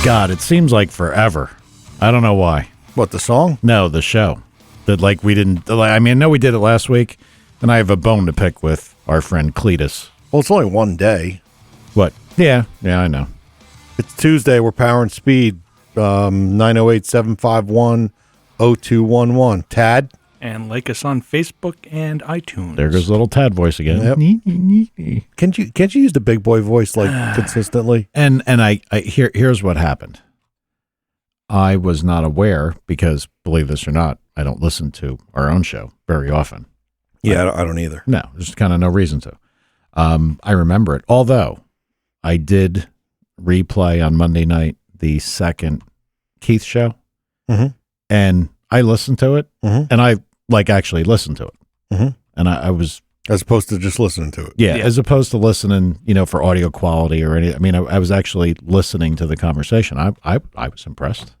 God, it seems like forever. I don't know why. What, the song? No, the show. That like we didn't. I mean, I know we did it last week, and I have a bone to pick with our friend Cletus. Well, it's only one day. What? Yeah, I know. It's Tuesday. We're Power and Speed. 908-751-0211. Tad? And like us on Facebook and iTunes. There goes little Tad voice again. Yep. Can't you use the big boy voice like consistently? And I here's what happened. I was not aware because, believe this or not, I don't listen to our own show very often. Yeah, I don't either. No, there's kind of no reason to. I remember it, although I did replay on Monday night the second Keith show, and I listened to it, and I actually listened to it, and I was, as opposed to just listening to it. Yeah, as opposed to listening, for audio quality or any. I mean, I was actually listening to the conversation. I was impressed.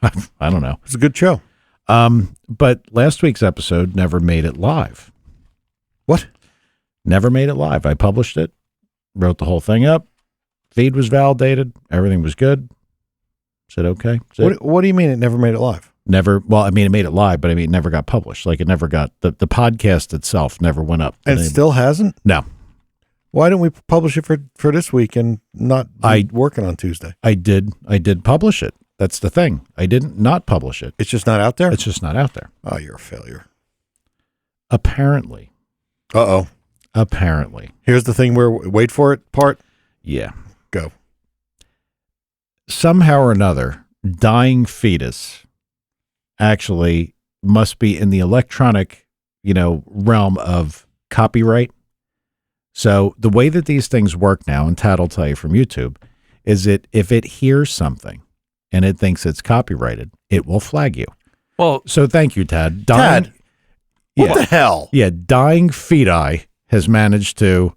I don't know. It's a good show. But last week's episode never made it live. What? Never made it live. I published it, wrote the whole thing up. Feed was validated. Everything was good. Said okay. What do you mean it never made it live? Never. Well, I mean, it made it live, but I mean, it never got published. Like it never got the podcast itself never went up. And it still hasn't? No. Why didn't we publish it for this week and not working on Tuesday? I did publish it. That's the thing. I didn't not publish it. It's just not out there? It's just not out there. Oh, you're a failure. Apparently. Uh-oh. Apparently. Here's the thing where wait for it part. Yeah. Go. Somehow or another, Dying Fetus actually must be in the electronic, realm of copyright. So the way that these things work now, and Tad will tell you from YouTube, is that if it hears something and it thinks it's copyrighted, it will flag you. Well, so thank you, Tad. Tad, what the hell? Yeah, Dying Feti has managed to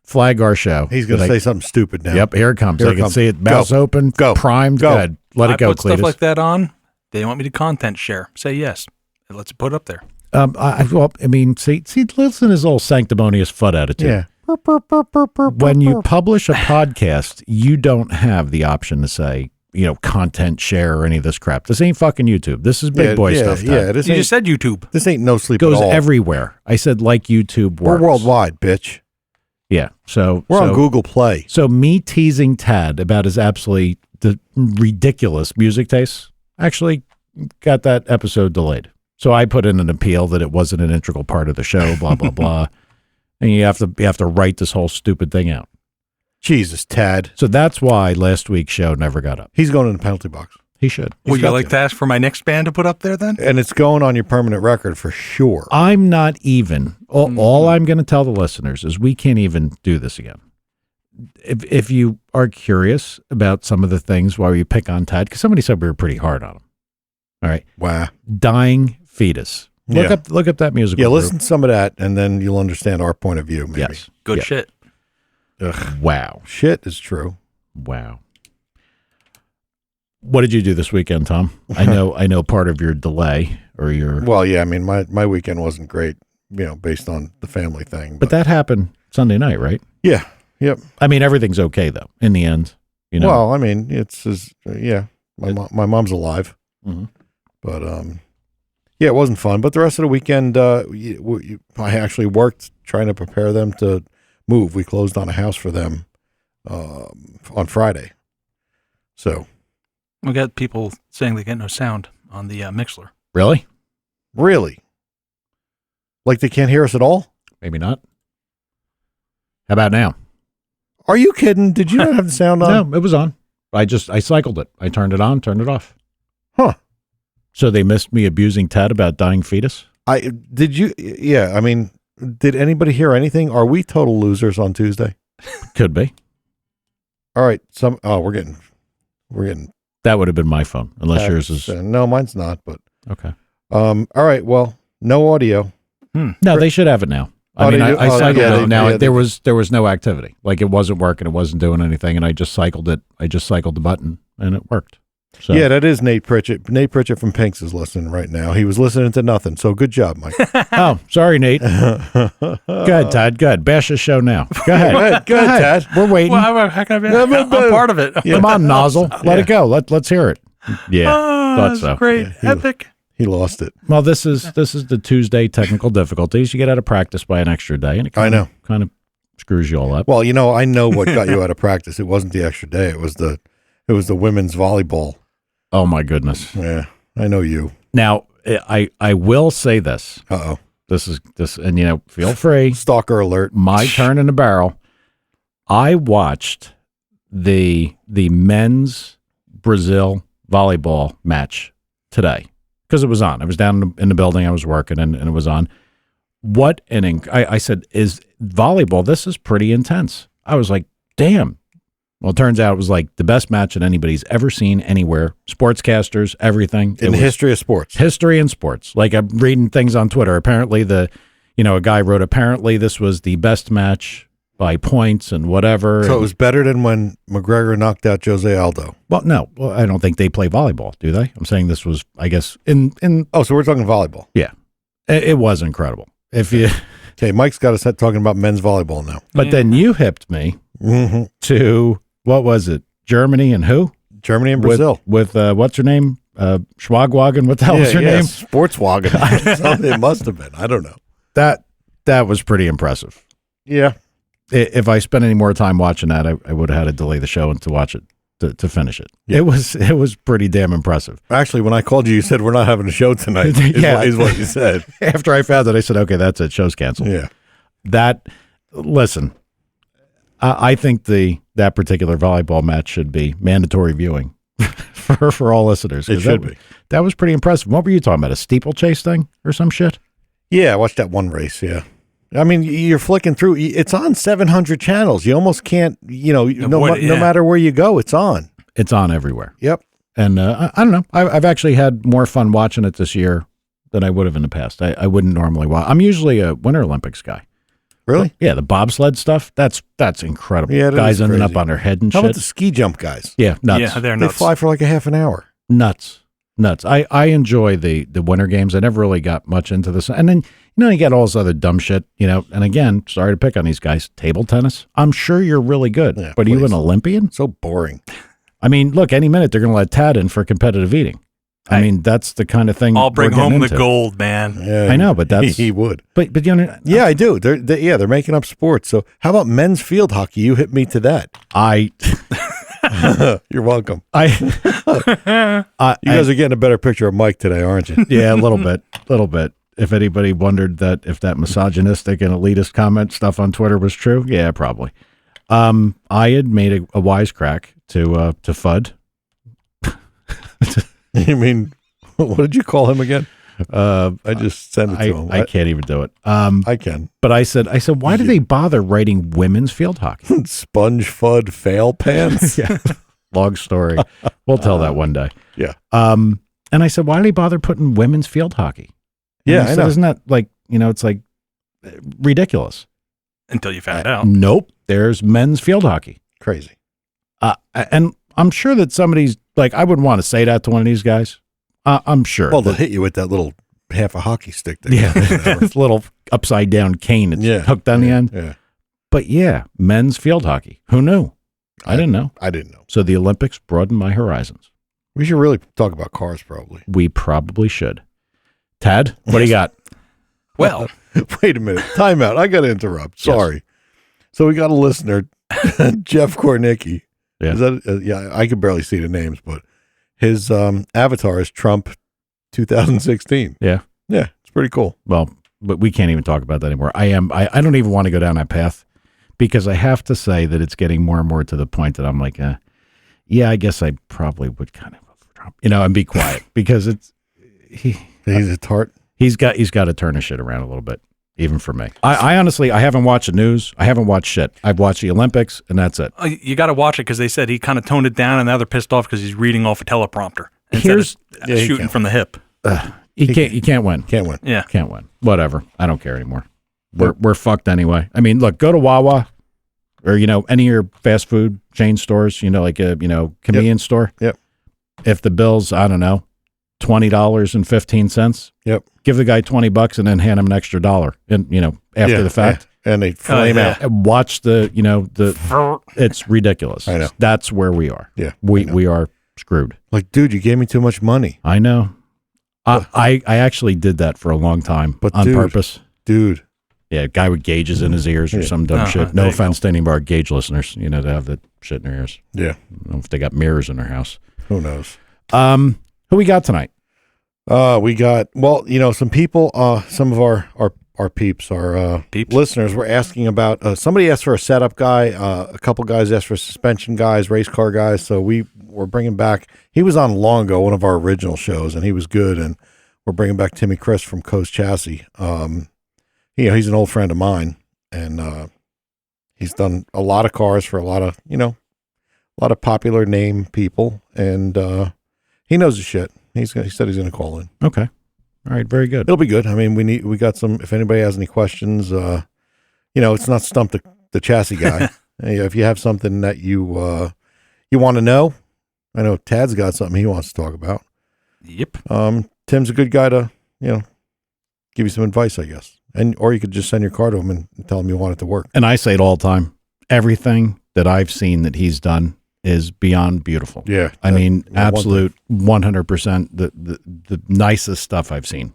flag our show. He's going to say something stupid now. Yep, here it comes. I can see it. Mouse open. Go. Primed. Go. Good. Let it go, I put Cletus. stuff like that on. They want me to content share. Say yes. Let's put it up there. See, listen to his old sanctimonious FUD attitude. Yeah. When you publish a podcast, you don't have the option to say, content share or any of this crap. This ain't fucking YouTube. This is big boy stuff. Yeah, you just said YouTube. This ain't no sleep goes at all. everywhere. I said like YouTube works. We're worldwide, bitch. Yeah. So we're on Google Play. So me teasing Tad about his absolutely ridiculous music tastes actually got that episode delayed. So I put in an appeal that it wasn't an integral part of the show, blah, blah, blah. And you have to write this whole stupid thing out. Jesus, Tad. So that's why last week's show never got up. He's going in the penalty box. He should. Would you like to ask for my next band to put up there then? And it's going on your permanent record for sure. I'm not even. All I'm going to tell the listeners is we can't even do this again. If you are curious about some of the things why we pick on Tad, because somebody said we were pretty hard on him. All right. Wow. Dying Fetus. Look up that musical. Yeah, listen to some of that, and then you'll understand our point of view, maybe. Yes. Good shit. Ugh. Wow. Shit is true. Wow. What did you do this weekend, Tom? I know part of your delay or your... Well, yeah, I mean, my weekend wasn't great, based on the family thing. But that happened Sunday night, right? Yeah. Yep. I mean, everything's okay, though, in the end. Well, I mean, my mom's alive. Mm-hmm. But, yeah, it wasn't fun. But the rest of the weekend, I actually worked trying to prepare them to move. We closed on a house for them on Friday. So... We got people saying they get no sound on the Mixler. Really? Really? Like they can't hear us at all? Maybe not. How about now? Are you kidding? Did you not have the sound on? No, it was on. I cycled it. I turned it on, turned it off. Huh. So they missed me abusing Ted about Dying Fetus? Yeah, I mean, did anybody hear anything? Are we total losers on Tuesday? Could be. All right. We're getting... That would have been my phone, unless yours is... no, mine's not, but... Okay. All right, well, no audio. No, they should have it now. I cycled it. Now, there was no activity. Like, it wasn't working. It wasn't doing anything, and I just cycled it. I just cycled the button, and it worked. So. Yeah, that is Nate Pritchett. Nate Pritchett from Pinks is listening right now. He was listening to nothing. So good job, Mike. Oh, sorry, Nate. Go ahead, Todd. Go ahead. Bash the show now. Go ahead. Go ahead, Tad. We're waiting. Well, how can I be? I'm part of it. Come on, Nozzle. Let it go. Let's hear it. Yeah, thought that's so. great. Epic. He lost it. Well, this is the Tuesday technical difficulties. You get out of practice by an extra day, and it I know. kind of screws you all up. Well, I know what got you out of practice. It wasn't the extra day. It was the women's volleyball. Oh my goodness. Yeah, I know you. Now, I will say this. Uh-oh. This, and feel free. Stalker alert. My turn in the barrel. I watched the men's Brazil volleyball match today because it was on. I was down in the building. I was working, and it was on. What I said, is volleyball, this is pretty intense. I was like, damn. Well, it turns out it was like the best match that anybody's ever seen anywhere. Sportscasters, everything. In the history of sports. History and sports. Like I'm reading things on Twitter. Apparently a guy wrote, apparently this was the best match by points and whatever. So it was better than when McGregor knocked out Jose Aldo. Well, no. Well, I don't think they play volleyball, do they? I'm saying this was, I guess, in Oh, so we're talking volleyball. yeah. It was incredible. If you Okay, Mike's got us talking about men's volleyball now. But then you hipped me Mm-hmm. to, what was it? Germany and who? Germany and Brazil. With what's her name? Schwagwagen. What the hell was her name? Sportswagen. It must have been. I don't know. That was pretty impressive. Yeah. If I spent any more time watching that, I would have had to delay the show and to watch it to finish it. Yeah. It was pretty damn impressive. Actually, when I called you, you said we're not having a show tonight. Is what you said. After I found it, I said, okay, that's it. Show's canceled. Yeah. Listen, I think that particular volleyball match should be mandatory viewing for all listeners. It should be. That was pretty impressive. What were you talking about? A steeplechase thing or some shit? Yeah, I watched that one race. Yeah. I mean, you're flicking through. It's on 700 channels. You almost can't, no matter where you go, it's on. It's on everywhere. Yep. And I don't know. I've actually had more fun watching it this year than I would have in the past. I wouldn't normally watch. I'm usually a Winter Olympics guy. Really? Yeah, the bobsled stuff. That's incredible. Yeah, guys ending up on their head and How shit. about the ski jump guys? Yeah, nuts. Yeah, they're They nuts. fly for like a half an hour. Nuts. I enjoy the winter games. I never really got much into this. And then, you get all this other dumb shit, and again, sorry to pick on these guys, table tennis. I'm sure you're really good, Yeah, but are you please. an Olympian? So boring. I mean, look, any minute they're going to let Tad in for competitive eating. I mean, that's the kind of thing I'll bring we're getting home the into. gold, man. Yeah, I know, but that's he would. But Yeah, I do. They're making up sports. So how about men's field hockey? You hit me to that. You're welcome. You guys are getting a better picture of Mike today, aren't you? Yeah, a little bit. If anybody wondered if that misogynistic and elitist comment stuff on Twitter was true, yeah, probably. I had made a wisecrack to Fudd. You mean, what did you call him again? I just sent it to him. I can't even do it. I can. But I said, why do they bother writing women's field hockey? Sponge Fudd fail pants. Yeah. Long story. We'll tell that one day. Yeah. And I said, why do they bother putting women's field hocky? And Yeah, I said, I know. isn't that like, it's like ridiculous. Until you found out. Nope. There's men's field hockey. Crazy. And I'm sure that somebody's like, I wouldn't want to say that to one of these guys. I'm sure. Well, they'll hit you with that little half a hockey stick. yeah, this little upside down cane. It's hooked on the end. Yeah. But yeah, men's field hockey. Who knew? I didn't know. I didn't know. So the Olympics broadened my horizons. We should really talk about cars, probably. We probably should. Tad, what do you got? Well, Wait a minute. Time out. I got to interrupt. Sorry. So we got a listener, Jeff Kornicki. Yeah. Is that, yeah, I can barely see the names, but his avatar is Trump 2016. Yeah. Yeah, it's pretty cool. Well, but we can't even talk about that anymore. I don't even want to go down that path because I have to say that it's getting more and more to the point that I'm like, yeah, I guess I probably would kind of vote for Trump, and be quiet because He's a tart. he's got to turn his shit around a little bit, even for me. I honestly, I haven't watched the news. I haven't watched shit. I've watched the Olympics, and that's it. you got to watch it because they said he kind of toned it down, and now they're pissed off because he's reading off a teleprompter instead of he shooting can. from the hip. You can't win. Can't win. Yeah. Can't win. Whatever. I don't care anymore. We're fucked anyway. I mean, look, go to Wawa or any of your fast food chain stores. Like a convenience store. Yep. if the bill's, I don't know, $20.15, Yep. give the guy $20 and then hand him an extra $1 and, after the fact. And they flame out. And watch it's ridiculous. I know. That's where we are. Yeah. We are screwed. Like, dude, you gave me too much money. I know. I actually did that for a long time on purpose. Dude. Yeah, a guy with gauges in his ears or some dumb shit. No offense to any of our gauge listeners, to have that shit in their ears. Yeah. I don't know if they got mirrors in their house. Who knows? Who we got tonight? We got, some people, some of our peeps, our listeners were asking about, somebody asked for a setup guy, a couple guys asked for suspension guys, race car guys. So we were bringing back, he was on long ago, one of our original shows, and he was good. And we're bringing back Timmy Chris from Coast Chassis. He's an old friend of mine, and he's done a lot of cars for a lot of popular name people, and he knows his shit. He said he's going to call in. Okay. All right. Very good. It'll be good. I mean, we got some, if anybody has any questions, it's not Stump the Chassis guy. If you have something that you want to know, I know Tad's got something he wants to talk about. Yep. Tim's a good guy to, give you some advice, I guess. Or you could just send your car to him and tell him you want it to work. And I say it all the time. Everything that I've seen that he's done is beyond beautiful. Yeah. I mean, absolute 100% the nicest stuff I've seen.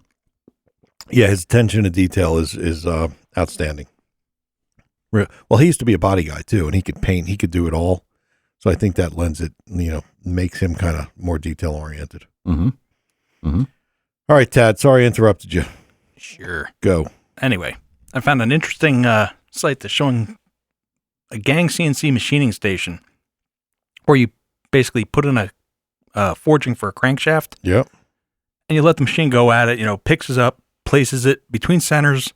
Yeah, his attention to detail is outstanding. Well, he used to be a body guy too, and he could paint. He could do it all. So I think that lends it, makes him kind of more detail oriented. Mm-hmm. Mm-hmm. All right, Tad. Sorry I interrupted you. Sure. Go. Anyway, I found an interesting site that's showing a gang CNC machining station where you basically put in a forging for a crankshaft. Yep. And you let the machine go at it, picks it up, places it between centers.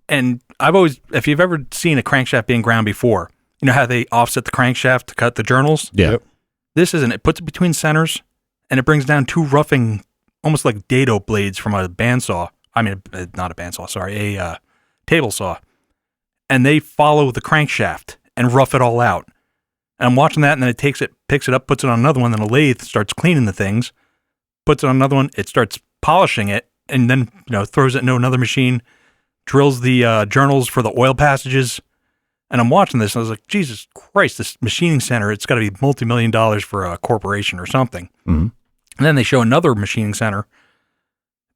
And if you've ever seen a crankshaft being ground before, you know how they offset the crankshaft to cut the journals? Yeah. Yep. This isn't. It puts it between centers, and it brings down two roughing, almost like dado blades from a bandsaw. I mean, not a bandsaw, sorry, a table saw. And they follow the crankshaft and rough it all out. And I'm watching that, and then it takes it, picks it up, puts it on another one, then a lathe starts cleaning the things, puts it on another one, it starts polishing it, and then, throws it into another machine, drills the journals for the oil passages. And I'm watching this, and I was like, Jesus Christ, this machining center, it's got to be multi-million dollars for a corporation or something. Mm-hmm. And then they show another machining center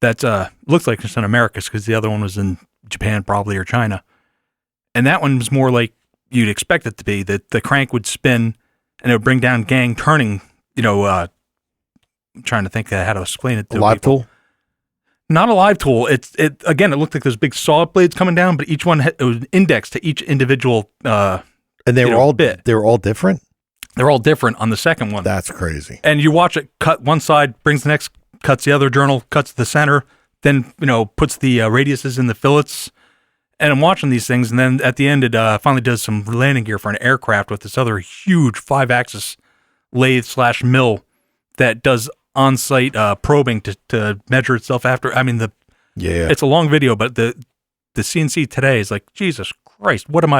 that looks like it's in America, because the other one was in Japan probably, or China. And that one was more like you'd expect it to be, that the crank would spin and it would bring down gang turning, I'm trying to think how to explain it to a live people. tool? Not a live tool. It looked like those big saw blades coming down, but each one it was indexed to each individual. And they were all different? They're all different on the second one. That's crazy. And you watch it cut one side, brings the next, cuts the other journal, cuts the center, then, puts the radiuses in the fillets. And I'm watching these things, and then at the end, it finally does some landing gear for an aircraft with this other huge 5-axis lathe / mill that does on-site probing to measure itself after. I mean, it's a long video, but the CNC today is like, Jesus Christ, what have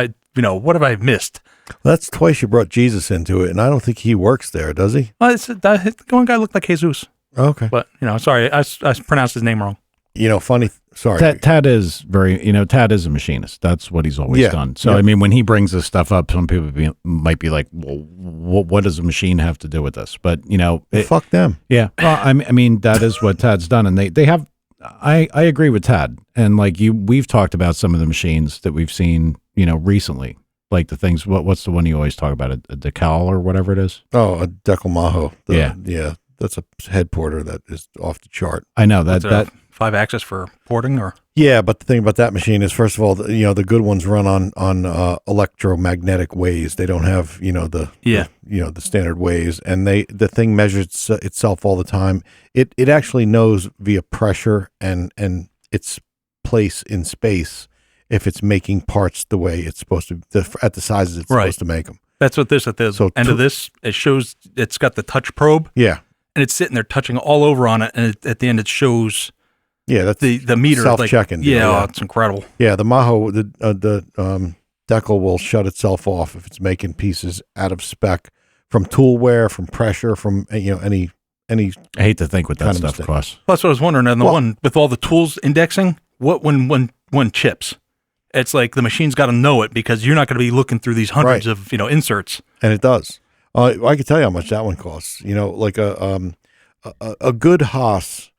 I missed? That's twice you brought Jesus into it, and I don't think he works there, does he? Well, the one guy looked like Jesus. Okay. But, sorry, I pronounced his name wrong. Funny. Sorry. Tad is Tad is a machinist. That's what he's always done. So, I mean, when he brings this stuff up, some people might be like, well, what does a machine have to do with this? But, fuck them. Yeah. Well, I mean, that is what Tad's done. And they have, I agree with Tad. And we've talked about some of the machines that we've seen, recently, like the things, what's the one you always talk about? A decal or whatever it is? Oh, a Decal Maho. Yeah. Yeah. That's a head porter that is off the chart. I know that 5-axis for porting, or? Yeah, but the thing about that machine is, first of all, the good ones run on electromagnetic ways. They don't have the standard ways, and the thing measures itself all the time. It actually knows via pressure and its place in space if it's making parts the way it's supposed to, at the sizes it's supposed to make them. That's what this at the end of this, it shows it's got the touch probe. Yeah, and it's sitting there touching all over on it, and at the end it shows. Yeah, that's the meter self-checking. Yeah, it's incredible. Yeah, the Maho, the Decal will shut itself off if it's making pieces out of spec from tool wear, from pressure, from any I hate to think what that Kind of stuff mistake. costs. That's what I was wondering. And the Well- one with all the tools indexing, what when chips? It's like the machine's got to know it because you're not going to be looking through these hundreds Right. of inserts. and it does. I can tell you how much that one costs. Like a good Haas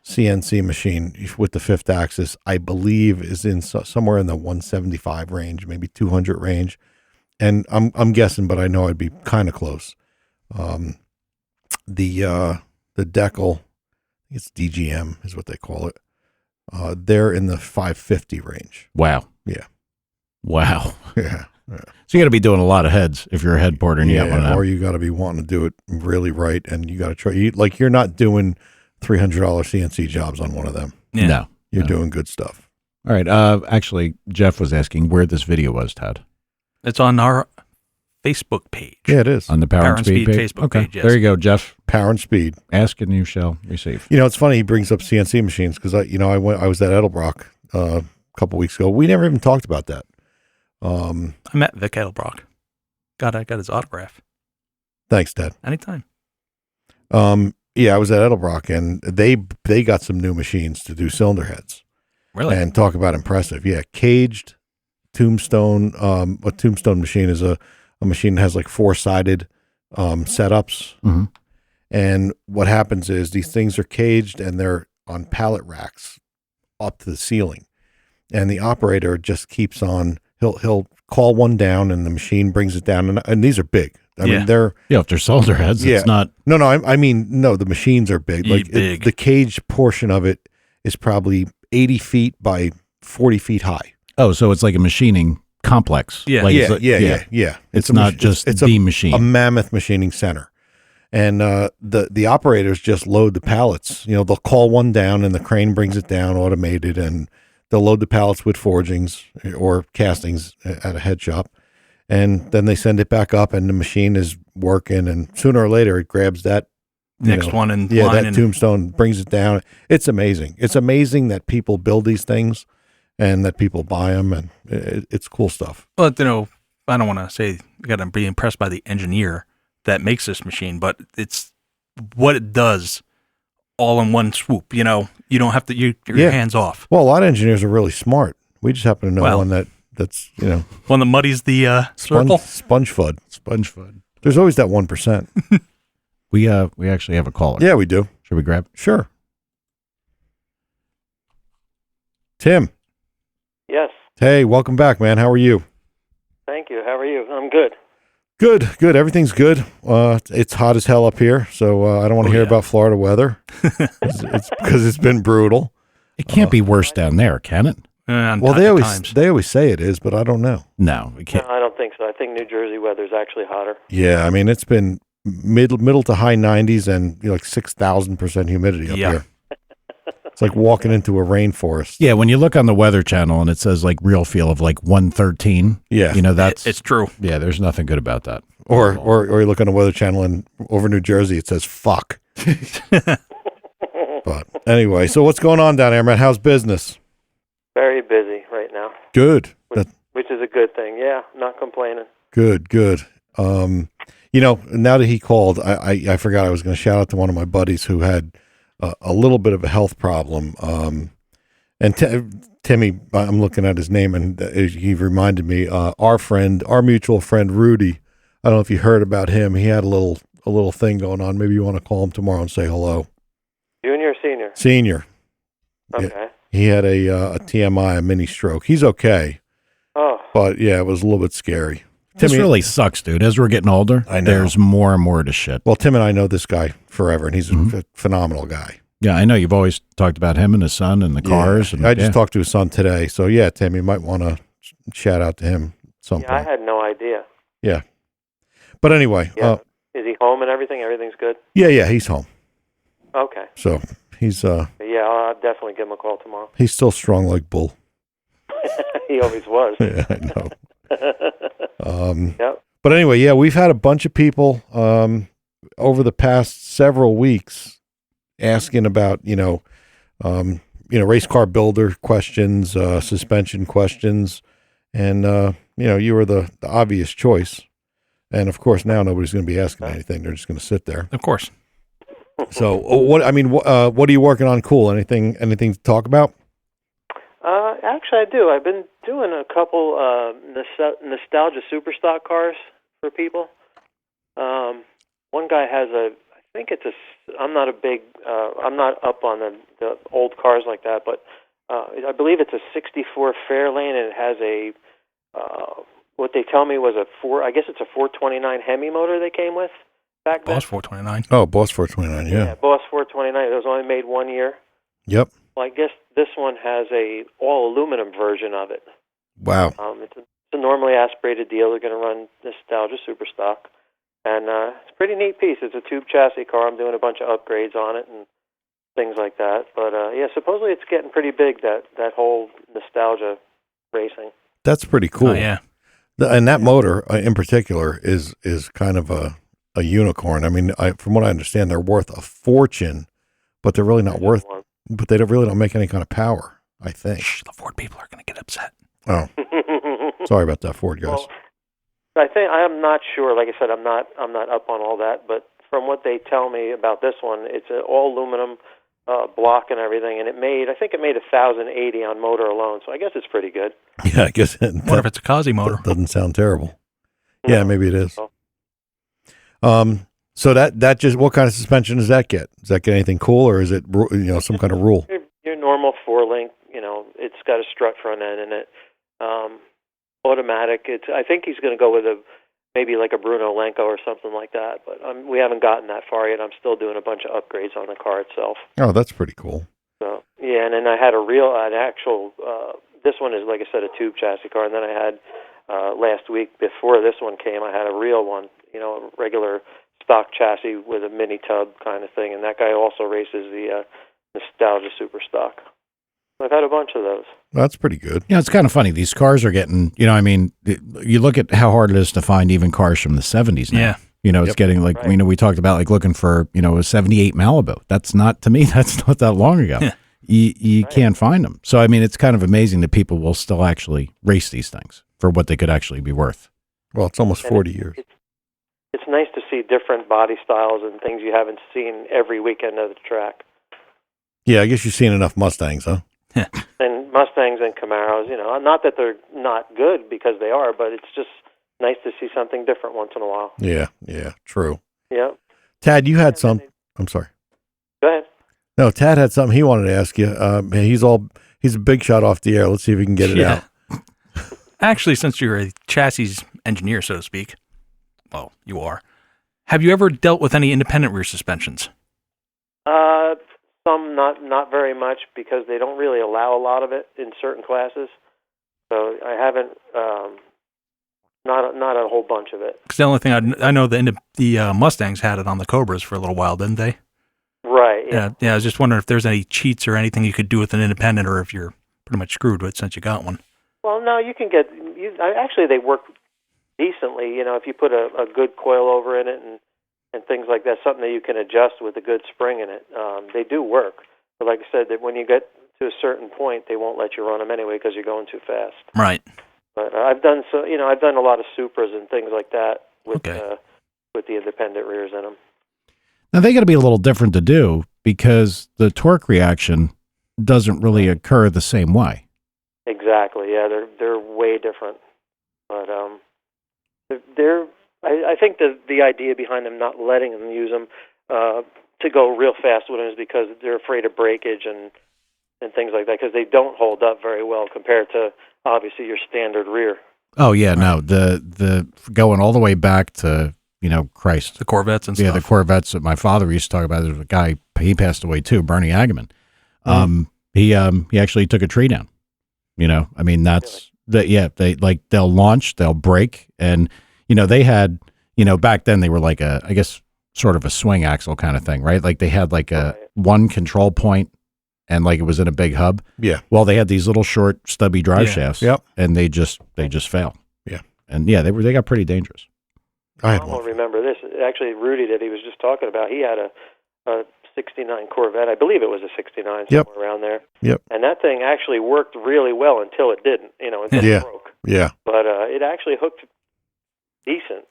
CNC machine with the 5th axis, I believe, is in somewhere in the 175 range, maybe 200 range, and I'm guessing, but I know I'd be kind of close. The Deckel, it's DGM is what they call it. They're in the 550 range. Wow. Yeah. Wow. Yeah. So you got to be doing a lot of heads if you're a head porter and you got one of them. Or you got to be wanting to do it really right, and you got to try. You're not doing $300 CNC jobs on one of them. Yeah. No. You're No. doing good stuff. All right. Actually, Jeff was asking where this video was, Todd. It's on our Facebook page. Yeah, it is. On the Power and Speed page? Facebook Okay. page. Yes. There you go, Jeff. Power and Speed. Ask and you shall receive. It's funny he brings up CNC machines because I was at Edelbrock a couple weeks ago. We never even talked about that. I met Vic Edelbrock. I got his autograph. Thanks, Ted. Anytime. Yeah, I was at Edelbrock, and they got some new machines to do cylinder heads. Really? And talk about impressive. Yeah, caged Tombstone. A Tombstone machine is a machine that has like 4-sided setups. Mhm. And what happens is these things are caged and they're on pallet racks up to the ceiling. And the operator just keeps on, he'll call one down and the machine brings it down. And these are big. I Yeah. mean, they're, Yeah, if they're cylinder heads, Yeah. it's not. no, I mean, no, the machines are big. Yeah, Like big. the caged portion of it is probably 80 feet by 40 feet high. Oh, so it's like a machining complex. Yeah. Like Yeah, it's a- yeah. It's a not mach- just it's the a machine. mammoth machining center. And the operators just load the pallets. They'll call one down and the crane brings it down automated, and they'll load the pallets with forgings or castings at a head shop. And then they send it back up and the machine is working, and sooner or later it grabs that Next one in yeah, line. that and Tombstone brings it down. It's amazing. It's amazing that people build these things and that people buy them, and it's cool stuff. But I don't want to say you got to be impressed by the engineer that makes this machine, but it's what it does all in one swoop. You don't have to your Yeah. hands off. Well, a lot of engineers are really smart. We just happen to know Well, one that's One that muddies the circle. sponge fud. Sponge fun. There's always that 1%. We actually have a caller. Yeah, we do. Should we grab? Sure. Tim. Yes. Hey, welcome back, man. How are you? Thank you. How are you? I'm good. Good. Everything's good. It's hot as hell up here, so I don't want to Oh, hear yeah. about Florida weather. it's because it's been brutal. It can't be worse down there, can it? Well, they always say it is, but I don't know. No, it No, can't. I don't think so. I think New Jersey weather's actually hotter. Yeah, I mean it's been middle to high 90s and like 6,000% humidity up Yeah. here. It's like walking into a rainforest. Yeah, when you look on the Weather Channel and it says like real feel of like 113, Yeah, that's It's true. yeah. There's nothing good about that. or you look on the Weather Channel and over New Jersey it says fuck. But anyway, so what's going on down there, man? How's business? Very busy right now, Good. which is a good thing. Yeah, not complaining. Good. Now that he called, I forgot I was going to shout out to one of my buddies who had a little bit of a health problem. And Timmy, I'm looking at his name, and he reminded me, our mutual friend Rudy. I don't know if you heard about him. He had a little thing going on. Maybe you want to call him tomorrow and say hello. Junior or senior? Senior. Okay. He had a TMI, a mini stroke. He's okay, Oh, but yeah, it was a little bit scary. This Timmy- really sucks, dude. As we're getting older, I know. there's more and more to shit. Well, Tim and I know this guy forever, and he's a phenomenal guy. Yeah, I know you've always talked about him and his son and the cars. Yeah. And I just yeah. talked to his son today. So, yeah, Tim, you might want to shout out to him at some yeah, I point. had no idea. But anyway, Yeah. Is he home and everything? Everything's good? yeah, he's home. Okay. So he's Yeah, I'll definitely give him a call tomorrow. he's still strong like bull. He always was. Yeah, I know. Yep. But anyway, yeah, we've had a bunch of people over the past several weeks asking about, race car builder questions, suspension questions, and you were the obvious choice. And of course, now nobody's going to be asking anything. They're just going to sit there. Of course. So, what are you working on? Cool. Anything to talk about? Actually, I do. I've been doing a couple nostalgia superstock cars for people. One guy has I'm not up on the old cars like that, but I believe it's a 64 Fairlane, and it has what they tell me was I guess it's a 429 Hemi motor they came with back then. Boss 429. Oh, Boss 429, yeah. Boss 429. It was only made 1 year. Yep. Well, I guess this one has a all aluminum version of it. Wow. It's a normally aspirated deal. They're going to run Nostalgia Superstock, and it's a pretty neat piece. It's a tube chassis car. I'm doing a bunch of upgrades on it and things like that. But yeah, supposedly it's getting pretty big, that whole nostalgia racing. That's pretty cool. Oh, yeah. And that motor in particular is kind of a unicorn. I mean, from what I understand, they're worth a fortune, but they're really not worth. But they don't make any kind of power, I think. Shh, the Ford people are going to get upset. Oh, sorry about that, Ford guys. Well, I'm not sure. Like I said, I'm not up on all that. But from what they tell me about this one, it's an all aluminum block and everything, and I think it made 1,080 on motor alone. So I guess it's pretty good. Yeah, I guess. What if it's a Kazi motor? Doesn't sound terrible. Yeah, maybe it is. Oh. So that just, what kind of suspension does that get? Does that get anything cool, or is it some kind of rule? Your normal 4-link. It's got a strut front end in it. Automatic. I think he's going to go with maybe like a Bruno Lenko or something like that. But we haven't gotten that far yet. I'm still doing a bunch of upgrades on the car itself. Oh, that's pretty cool. So yeah, and then I had an actual. This one is, like I said, a tube chassis car, and then I had last week before this one came, I had a real one. A regular stock chassis with a mini tub kind of thing, and that guy also races the Nostalgia Superstock. I've had a bunch of those. That's pretty good. It's kind of funny. These cars are getting, you look at how hard it is to find even cars from the 70s now. Yeah. It's getting like, Right. we talked about like looking for, a 78 Malibu. That's not that long ago. Yeah. You can't find them. So, it's kind of amazing that people will still actually race these things for what they could actually be worth. Well, it's almost 40 years. It's nice to see different body styles and things you haven't seen every weekend at the track. Yeah, I guess you've seen enough Mustangs, huh? And Mustangs and Camaros, not that they're not good, because they are, but it's just nice to see something different once in a while. Yeah, true. Yeah. Tad, you had some. I'm sorry. Go ahead. No, Tad had something he wanted to ask you. He's a big shot off the air. Let's see if we can get it out. Actually, since you're a chassis engineer, so to speak, well, you are. Have you ever dealt with any independent rear suspensions? Some, not very much, because they don't really allow a lot of it in certain classes. So I haven't, not a whole bunch of it. Because the only thing I know, the Mustangs had it on the Cobras for a little while, didn't they? Right. Yeah. Yeah. I was just wondering if there's any cheats or anything you could do with an independent, or if you're pretty much screwed with since you got one. Well, no, you can get. Actually, they work decently. If you put a good coilover in it and things like that, something that you can adjust with a good spring in it. They do work. But like I said, that when you get to a certain point, they won't let you run them anyway because you're going too fast. Right. But I've done a lot of Supras and things like that with Okay. With the independent rears in them. Now, they got to be a little different to do because the torque reaction doesn't really occur the same way. Exactly. Yeah, they're way different. But I think the idea behind them not letting them use them to go real fast with them is because they're afraid of breakage and things like that, because they don't hold up very well compared to obviously your standard rear. Oh yeah, no, the going all the way back to Christ, The Corvettes and yeah, stuff. the Corvettes that my father used to talk about. There's a guy, he passed away too, Bernie Agaman. He actually took a tree down. That's that. Yeah, they'll launch, they'll break, and they had back then they were like I guess sort of a swing axle kind of thing, right? Like they had like a one control point, and like it was in a big hub. Yeah. Well, they had these little short stubby drive shafts. Yep. And they just fail. Yeah. And yeah, they got pretty dangerous. I had I one. don't remember this. Actually, Rudy that he was just talking about, he had a 69 Corvette. I believe it was a 69, Yep. somewhere around there. Yep. And that thing actually worked really well until it didn't, until Yeah. it broke. Yeah. But it actually hooked decent,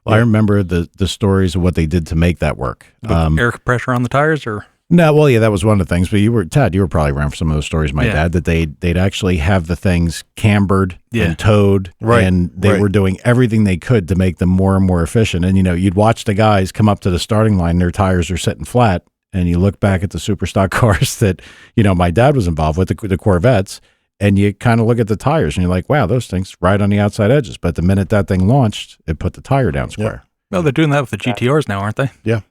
Well, I remember the stories of what they did to make that work. Air pressure on the tires, or No, well, yeah, that was one of the things. But Ted, you were probably around for some of those stories. My Yeah. dad, that they'd actually have the things cambered Yeah. and towed, Right, and they right. were doing everything they could to make them more and more efficient. And you'd watch the guys come up to the starting line; their tires are sitting flat, and you look back at the super stock cars that my dad was involved with, the Corvettes, and you kind of look at the tires, and you're like, wow, those things ride on the outside edges. But the minute that thing launched, it put the tire down square. well, they're doing that with the GTRs now, aren't they? Yep.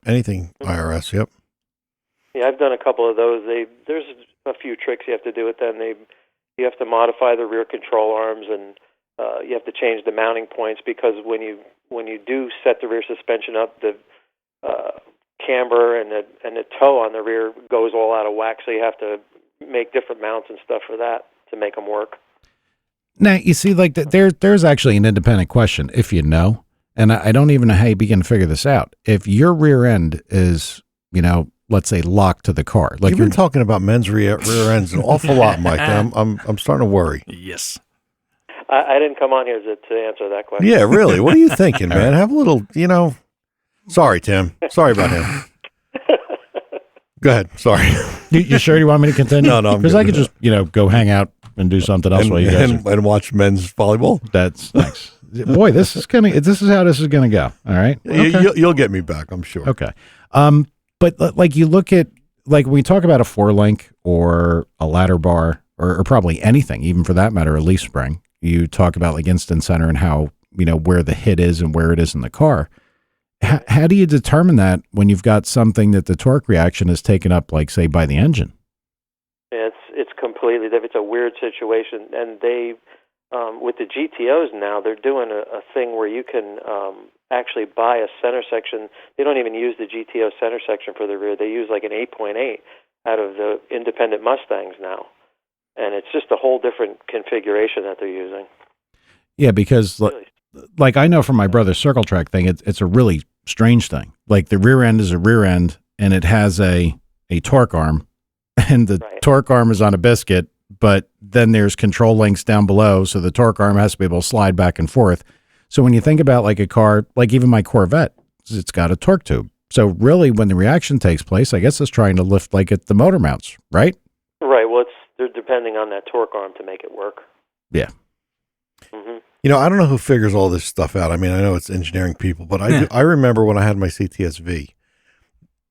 Anything IRS. Yep. Yeah, I've done a couple of those. There's a few tricks you have to do with them. You have to modify the rear control arms, and you have to change the mounting points, because when you do set the rear suspension up, the camber and the toe on the rear goes all out of whack. So you have to make different mounts and stuff for that to make them work. Now, you see, like there's actually an independent question, if you know, and I don't even know how you begin to figure this out. If your rear end is, let's say locked to the car, like You've been talking about men's rear ends an awful lot, Mike. And I'm starting to worry. Yes. I didn't come on here to answer that question. Yeah, really. What are you thinking, man? Have a little, Sorry, Tim. Sorry about him. Go ahead. Sorry. you sure you want me to continue? No, I'm because good I could with just, go hang out and do something else while you guys and watch men's volleyball. That's thanks. Boy, this is how this is gonna go. All right. Okay. You'll get me back, I'm sure. Okay. But like you look at, like when we talk about a 4-link or a ladder bar or probably anything, even for that matter, a leaf spring, you talk about like instant center and how, where the hit is and where it is in the car. How do you determine that when you've got something that the torque reaction is taken up, like say by the engine? It's completely different. It's a weird situation, and they with the GTOs now, they're doing a thing where you can actually buy a center section. They don't even use the GTO center section for the rear. They use like an 8.8 out of the independent Mustangs now, and it's just a whole different configuration that they're using. Yeah, because Really. like I know from my brother's circle track thing, it's a really strange thing. Like the rear end is a rear end, and it has a torque arm, and the Right. torque arm is on a biscuit, but then there's control links down below, so the torque arm has to be able to slide back and forth. So when you think about like a car, like even my Corvette, it's got a torque tube. So really when the reaction takes place, I guess it's trying to lift like at the motor mounts, right? Right. Well, they're depending on that torque arm to make it work. Yeah. hmm I don't know who figures all this stuff out. I mean, I know it's engineering people, but I remember when I had my CTSV,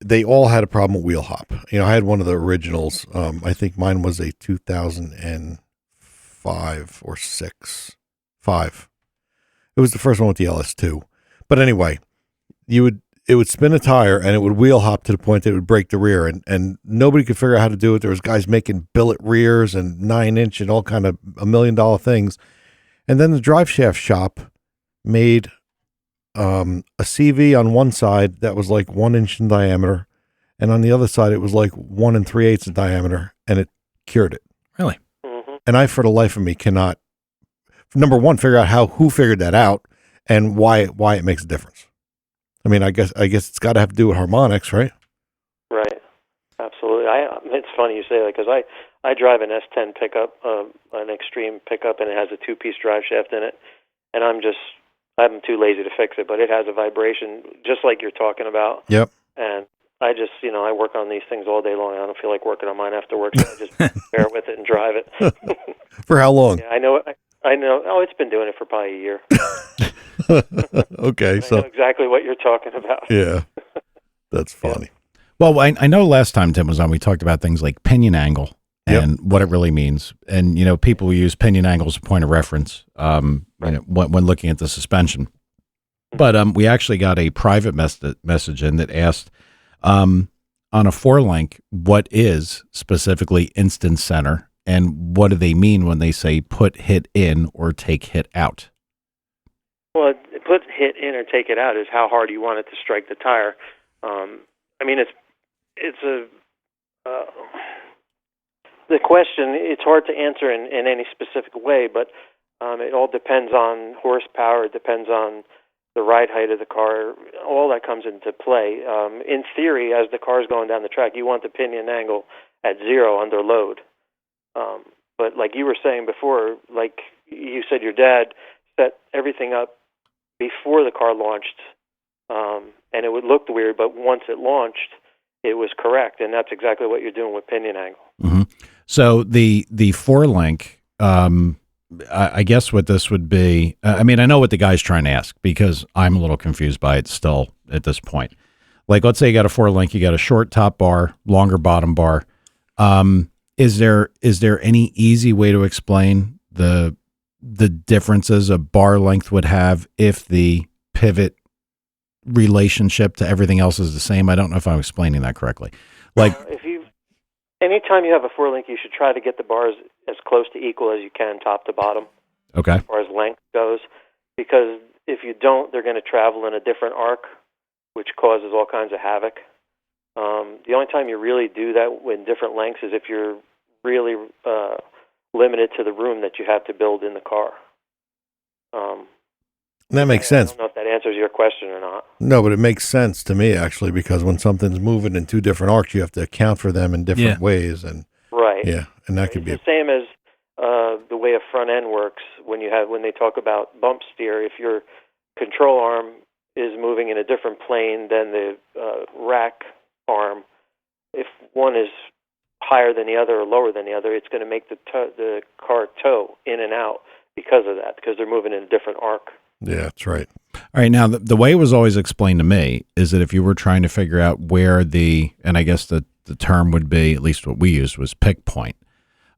they all had a problem with wheel hop. I had one of the originals. I think mine was a 2005 or 5. It was the first one with the LS2. But anyway, it would spin a tire and it would wheel hop to the point that it would break the rear, and nobody could figure out how to do it. There was guys making billet rears and 9-inch and all kind of $1 million things. And then the drive shaft shop made a CV on one side that was like 1 inch in diameter, and on the other side it was like 1 3/8 in diameter, and it cured it. Really? hmm And I, for the life of me, cannot, number one, figure out who figured that out and why it makes a difference. I mean, I guess it's got to have to do with harmonics, right? Right. Absolutely. It's funny you say that, because I drive an S10 pickup, an extreme pickup, and it has a 2-piece drive shaft in it, and I'm too lazy to fix it, but it has a vibration just like you're talking about. Yep. And I just, I work on these things all day long. I don't feel like working on mine after work, so I just bear with it and drive it. For how long? Yeah, I know. Oh, it's been doing it for probably a year. Okay, I know so exactly what you're talking about. yeah, that's funny. Well, I know last time Tim was on, we talked about things like pinion angle and what it really means. And, people use pinion angle as a point of reference when looking at the suspension. But we actually got a private message in that asked, on a 4-link, what is specifically instant center, and what do they mean when they say put hit in or take hit out? Well, put hit in or take it out is how hard you want it to strike the tire. I mean, the question, it's hard to answer in any specific way, but it all depends on horsepower. It depends on the ride height of the car. All that comes into play. In theory, as the car is going down the track, you want the pinion angle at 0 under load. But like you were saying before, like you said, your dad set everything up before the car launched, and it would look weird, but once it launched, it was correct, and that's exactly what you're doing with pinion angle. Mm-hmm. So the four link, I guess what this would be. I mean, I know what the guy's trying to ask because I'm a little confused by it still at this point. Like, let's say you got a four link, you got a short top bar, longer bottom bar. Is there any easy way to explain the differences a bar length would have if the pivot relationship to everything else is the same? I don't know if I'm explaining that correctly. Like, anytime you have a four link, you should try to get the bars as close to equal as you can, top to bottom. Okay. As far as length goes, because if you don't, they're going to travel in a different arc, which causes all kinds of havoc. The only time you really do that in different lengths is if you're really limited to the room that you have to build in the car. That makes sense. I don't know if that answers your question or not. No, but it makes sense to me, actually, because when something's moving in two different arcs, you have to account for them in different ways. And right. Yeah, and that could be the same as the way a front end works when they talk about bump steer. If your control arm is moving in a different plane than the rack arm, if one is higher than the other or lower than the other, it's going to make the car toe in and out because of that, because they're moving in a different arc. Yeah, that's right. All right. Now, the way it was always explained to me is that if you were trying to figure out where and I guess the term would be, at least what we used, was pick point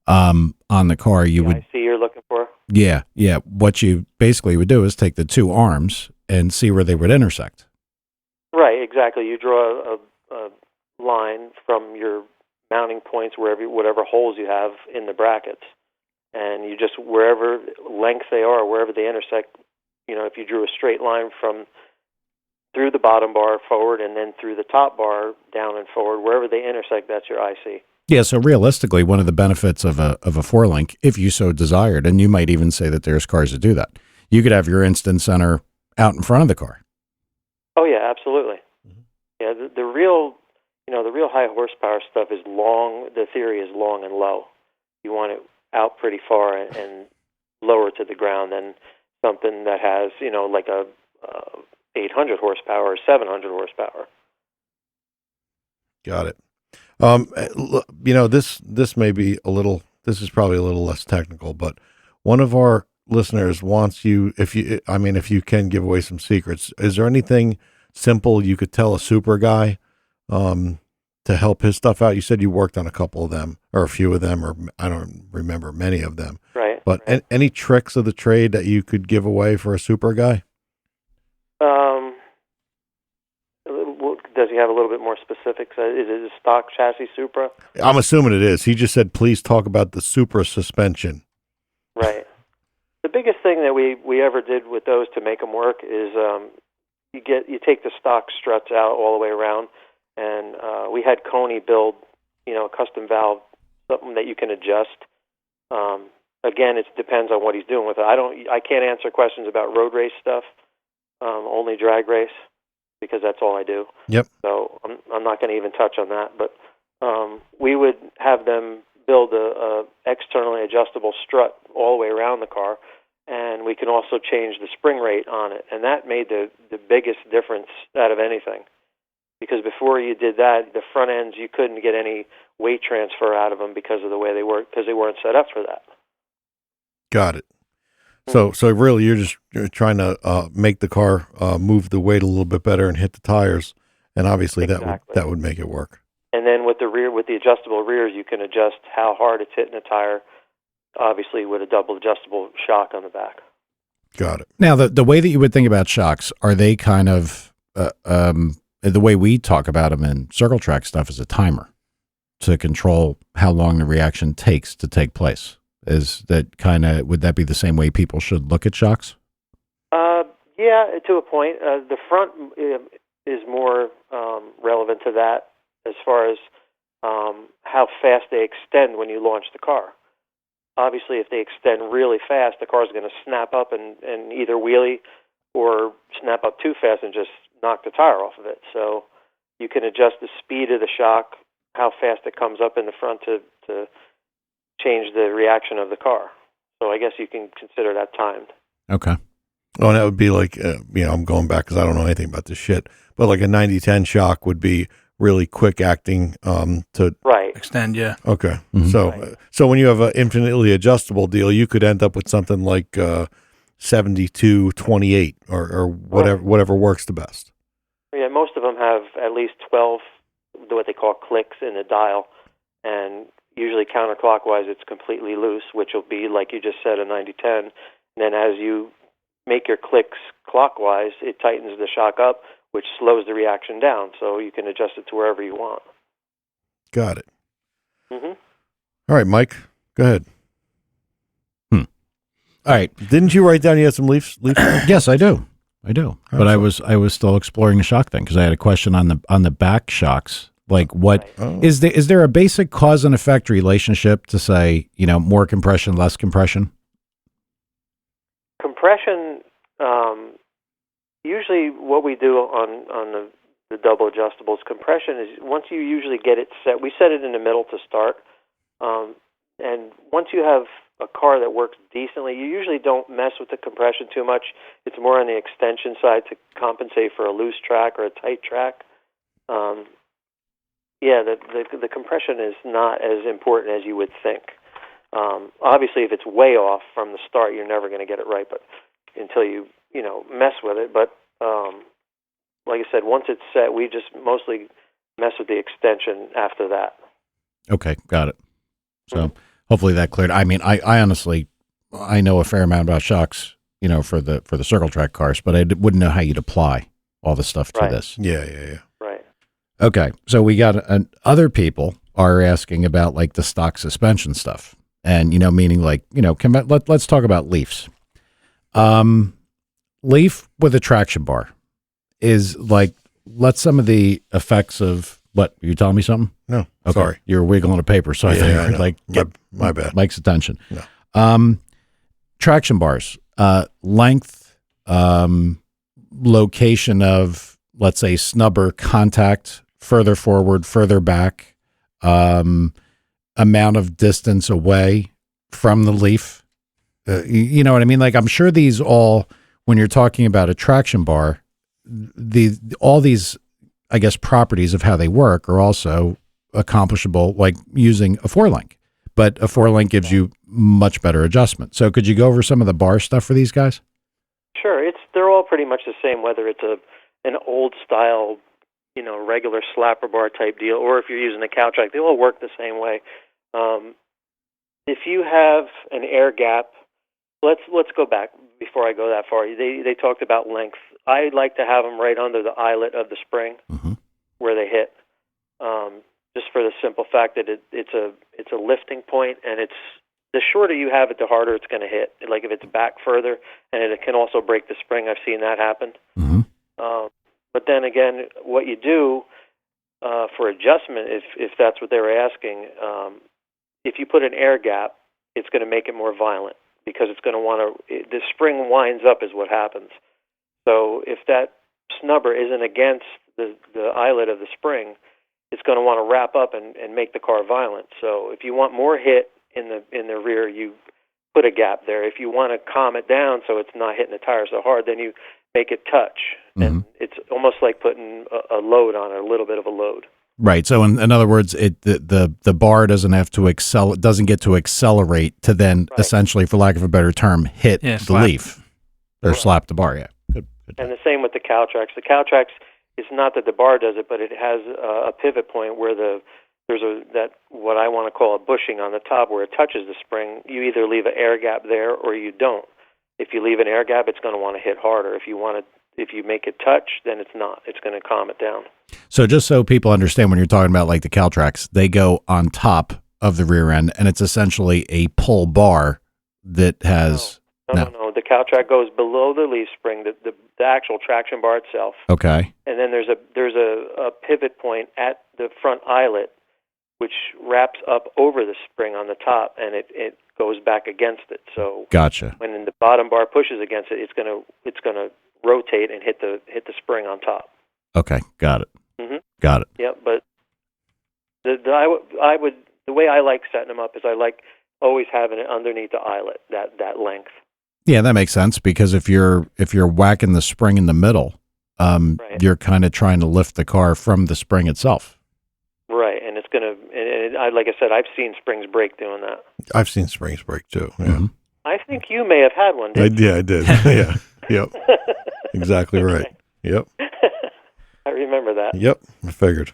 on the car, you would. I see you're looking for. Yeah. What you basically would do is take the two arms and see where they would intersect. Right, exactly. You draw a line from your mounting points, whatever holes you have in the brackets, and you just, wherever length they are, wherever they intersect, if you drew a straight line from through the bottom bar forward and then through the top bar down and forward, wherever they intersect, that's your IC. Yeah, so realistically, one of the benefits of a four link, if you so desired, and you might even say that there's cars that do that, you could have your instant center out in front of the car. Oh yeah, absolutely. Mm-hmm. Yeah, the real high horsepower stuff is long. The theory is long and low. You want it out pretty far and lower to the ground than something that has, like a 800 horsepower or 700 horsepower. Got it. This may be this is probably a little less technical, but one of our listeners wants you, if you can give away some secrets, is there anything simple you could tell a super guy, to help his stuff out? You said you worked on a couple of them or a few of them, or I don't remember many of them. Right. But right. Any tricks of the trade that you could give away for a super guy? Does he have a little bit more specifics? Is it a stock chassis Supra? I'm assuming it is. He just said, please talk about the Supra suspension. Right. The biggest thing that we ever did with those to make them work is you take the stock struts out all the way around, and we had Coney build, a custom valve, something that you can adjust. Again, it depends on what he's doing with it. I can't answer questions about road race stuff, only drag race, because that's all I do. Yep. So I'm not going to even touch on that. But we would have them build a externally adjustable strut all the way around the car, and we can also change the spring rate on it. And that made the biggest difference out of anything. Because before you did that, the front ends, you couldn't get any weight transfer out of them because of the way they work, because they weren't set up for that. Got it. So really, you're trying to make the car move the weight a little bit better and hit the tires, and obviously exactly. that would make it work. And then with the adjustable rears, you can adjust how hard it's hitting the tire, obviously with a double adjustable shock on the back. Got it. Now, the way that you would think about shocks, are they kind of the way we talk about them in circle track stuff is a timer to control how long the reaction takes to take place? Is that would that be the same way people should look at shocks? Yeah, to a point. The front is more relevant to that as far as how fast they extend when you launch the car. Obviously, if they extend really fast, the car's going to snap up and either wheelie or snap up too fast and just knock the tire off of it. So you can adjust the speed of the shock, how fast it comes up in the front to change the reaction of the car. So I guess you can consider that timed. Okay. Oh, and that would be like, I'm going back because I don't know anything about this shit, but like a 90-10 shock would be really quick acting to Right. Extend, yeah. okay. Mhm. So Right. so when you have an infinitely adjustable deal, you could end up with something like 72-28 or whatever works the best. Yeah, most of them have at least 12, what they call clicks in the dial, and usually counterclockwise it's completely loose, which will be, like you just said, a 90-10. And then as you make your clicks clockwise, it tightens the shock up, which slows the reaction down, so you can adjust it to wherever you want. Got it. hmm All right, Mike, go ahead. All right. Didn't you write down you had some Leafs? Yes, I do. But I was still exploring the shock thing because I had a question on the back shocks. Like, what is Oh. there a basic cause and effect relationship to say, more compression, less compression? Compression, usually what we do on the double adjustables, compression is once you usually get it set, we set it in the middle to start, and once you have a car that works decently, you usually don't mess with the compression too much. It's more on the extension side to compensate for a loose track or a tight track. The compression is not as important as you would think. Obviously, if it's way off from the start, you're never going to get it right. But until you mess with it. But like I said, once it's set, we just mostly mess with the extension after that. Okay, got it. So hopefully that cleared. I mean, I honestly, I know a fair amount about shocks, for the circle track cars, but I wouldn't know how you'd apply all the stuff to Right. this. Yeah. Right. Okay, so we got other people are asking about like the stock suspension stuff, and meaning like let's talk about Leafs. Leaf with a traction bar is like, let some of the effects of what you telling me something? No, Okay. sorry. You're wiggling a paper, so I Yeah, I think know. like get My bad. Mike's attention. No. Traction bars, length, location of, let's say, snubber contact, further forward, further back, amount of distance away from the leaf. You know what I mean? Like, I'm sure these all, when you're talking about a traction bar, all these, I guess, properties of how they work are also accomplishable, like using a 4-link. But a 4-link gives you much better adjustment. So could you go over some of the bar stuff for these guys? Sure. They're all pretty much the same, whether it's an old style, regular slapper bar type deal, or if you're using a cow track, they all work the same way. If you have an air gap, let's go back before I go that far. They talked about length. I like to have them right under the eyelet of the spring where they hit, just for the simple fact that it's a lifting point, and the shorter you have it, the harder it's going to hit. Like if it's back further, and it can also break the spring. I've seen that happen. But then again, what you do for adjustment, if that's what they were asking, if you put an air gap, it's going to make it more violent because it's going to the spring winds up is what happens. So if that snubber isn't against the eyelet of the spring, it's going to want to wrap up and make the car violent. So if you want more hit in the rear, you put a gap there. If you want to calm it down so it's not hitting the tire so hard, then you make it touch. And it's almost like putting a load on it, a little bit of a load. Right. So in other words, the bar doesn't have to doesn't get to accelerate to then essentially, for lack of a better term, hit the slap. leaf or slap the bar. Yeah. Good. And the same with the cow tracks. The cow tracks, it's not that the bar does it, but it has a pivot point where there's what I want to call a bushing on the top where it touches the spring. You either leave an air gap there or you don't. If you leave an air gap, it's going to want to hit harder. If you make it touch, then it's not. It's going to calm it down. So just so people understand, when you're talking about like the Caltrax, they go on top of the rear end, and it's essentially a pull bar that has No. The cow track goes below the leaf spring, the actual traction bar itself. Okay. And then there's a pivot point at the front eyelet, which wraps up over the spring on the top, and it goes back against it. So Gotcha. when the bottom bar pushes against it, it's gonna rotate and hit the spring on top. Okay. Got it. Got it. Yeah, but the way I like setting them up is I like always having it underneath the eyelet, that length. Yeah, that makes sense because if you're whacking the spring in the middle, Right. you're kind of trying to lift the car from the spring itself. Right, and it's gonna. And like I said, I've seen springs break doing that. I've seen springs break too. Yeah, Mhm. I think you may have had one. Didn't I did. Yeah, yep, you? exactly right. Yep, I remember that. yep. I figured.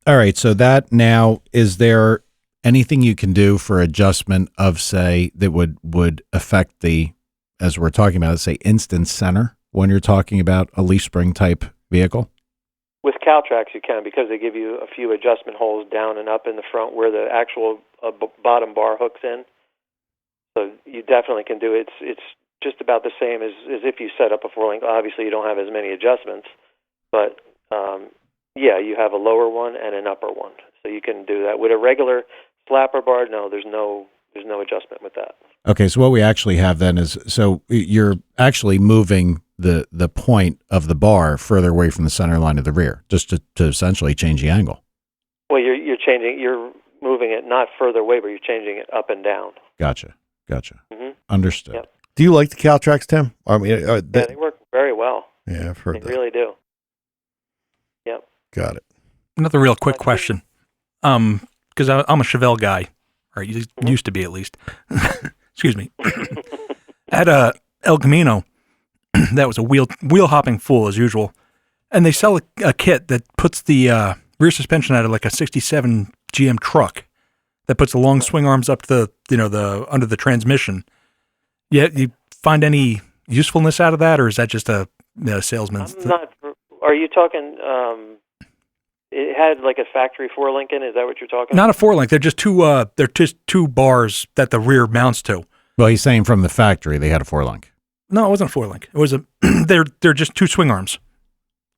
All right. So that now, is there anything you can do for adjustment of, say, that would affect the, as we're talking about, say, instant center when you're talking about a leaf spring type vehicle? With Caltrax, you can because they give you a few adjustment holes down and up in the front where the actual bottom bar hooks in. So you definitely can do it. It's just about the same as if you set up a 4-link. Obviously, you don't have as many adjustments, but yeah, you have a lower one and an upper one, so you can do that. With a regular slapper bar, no, there's no adjustment with that. Okay. So what we actually have then is, so you're actually moving the point of the bar further away from the center line of the rear, just to essentially change the angle. Well, you're moving it not further away, but you're changing it up and down. Gotcha. Mm-hmm. Understood. Yep. Do you like the Caltrax, Tim? I mean, Yeah, they work very well. yeah, I've They heard that. really do. Yep. Got it. Another real quick That's question. Because I'm a Chevelle guy, or used to be at least. Excuse me. At El Camino, that was a wheel hopping fool as usual, and they sell a kit that puts the rear suspension out of like a '67 GM truck that puts the long swing arms up to the under the transmission. Yeah, you find any usefulness out of that, or is that just a salesman's? I'm not. Are you talking? It had like a factory 4-link in. Is that what you're talking? Not a 4-link. They're just two bars that the rear mounts to. Well, he's saying from the factory they had a 4-link. No, it wasn't a 4-link. It was a. they're just two swing arms,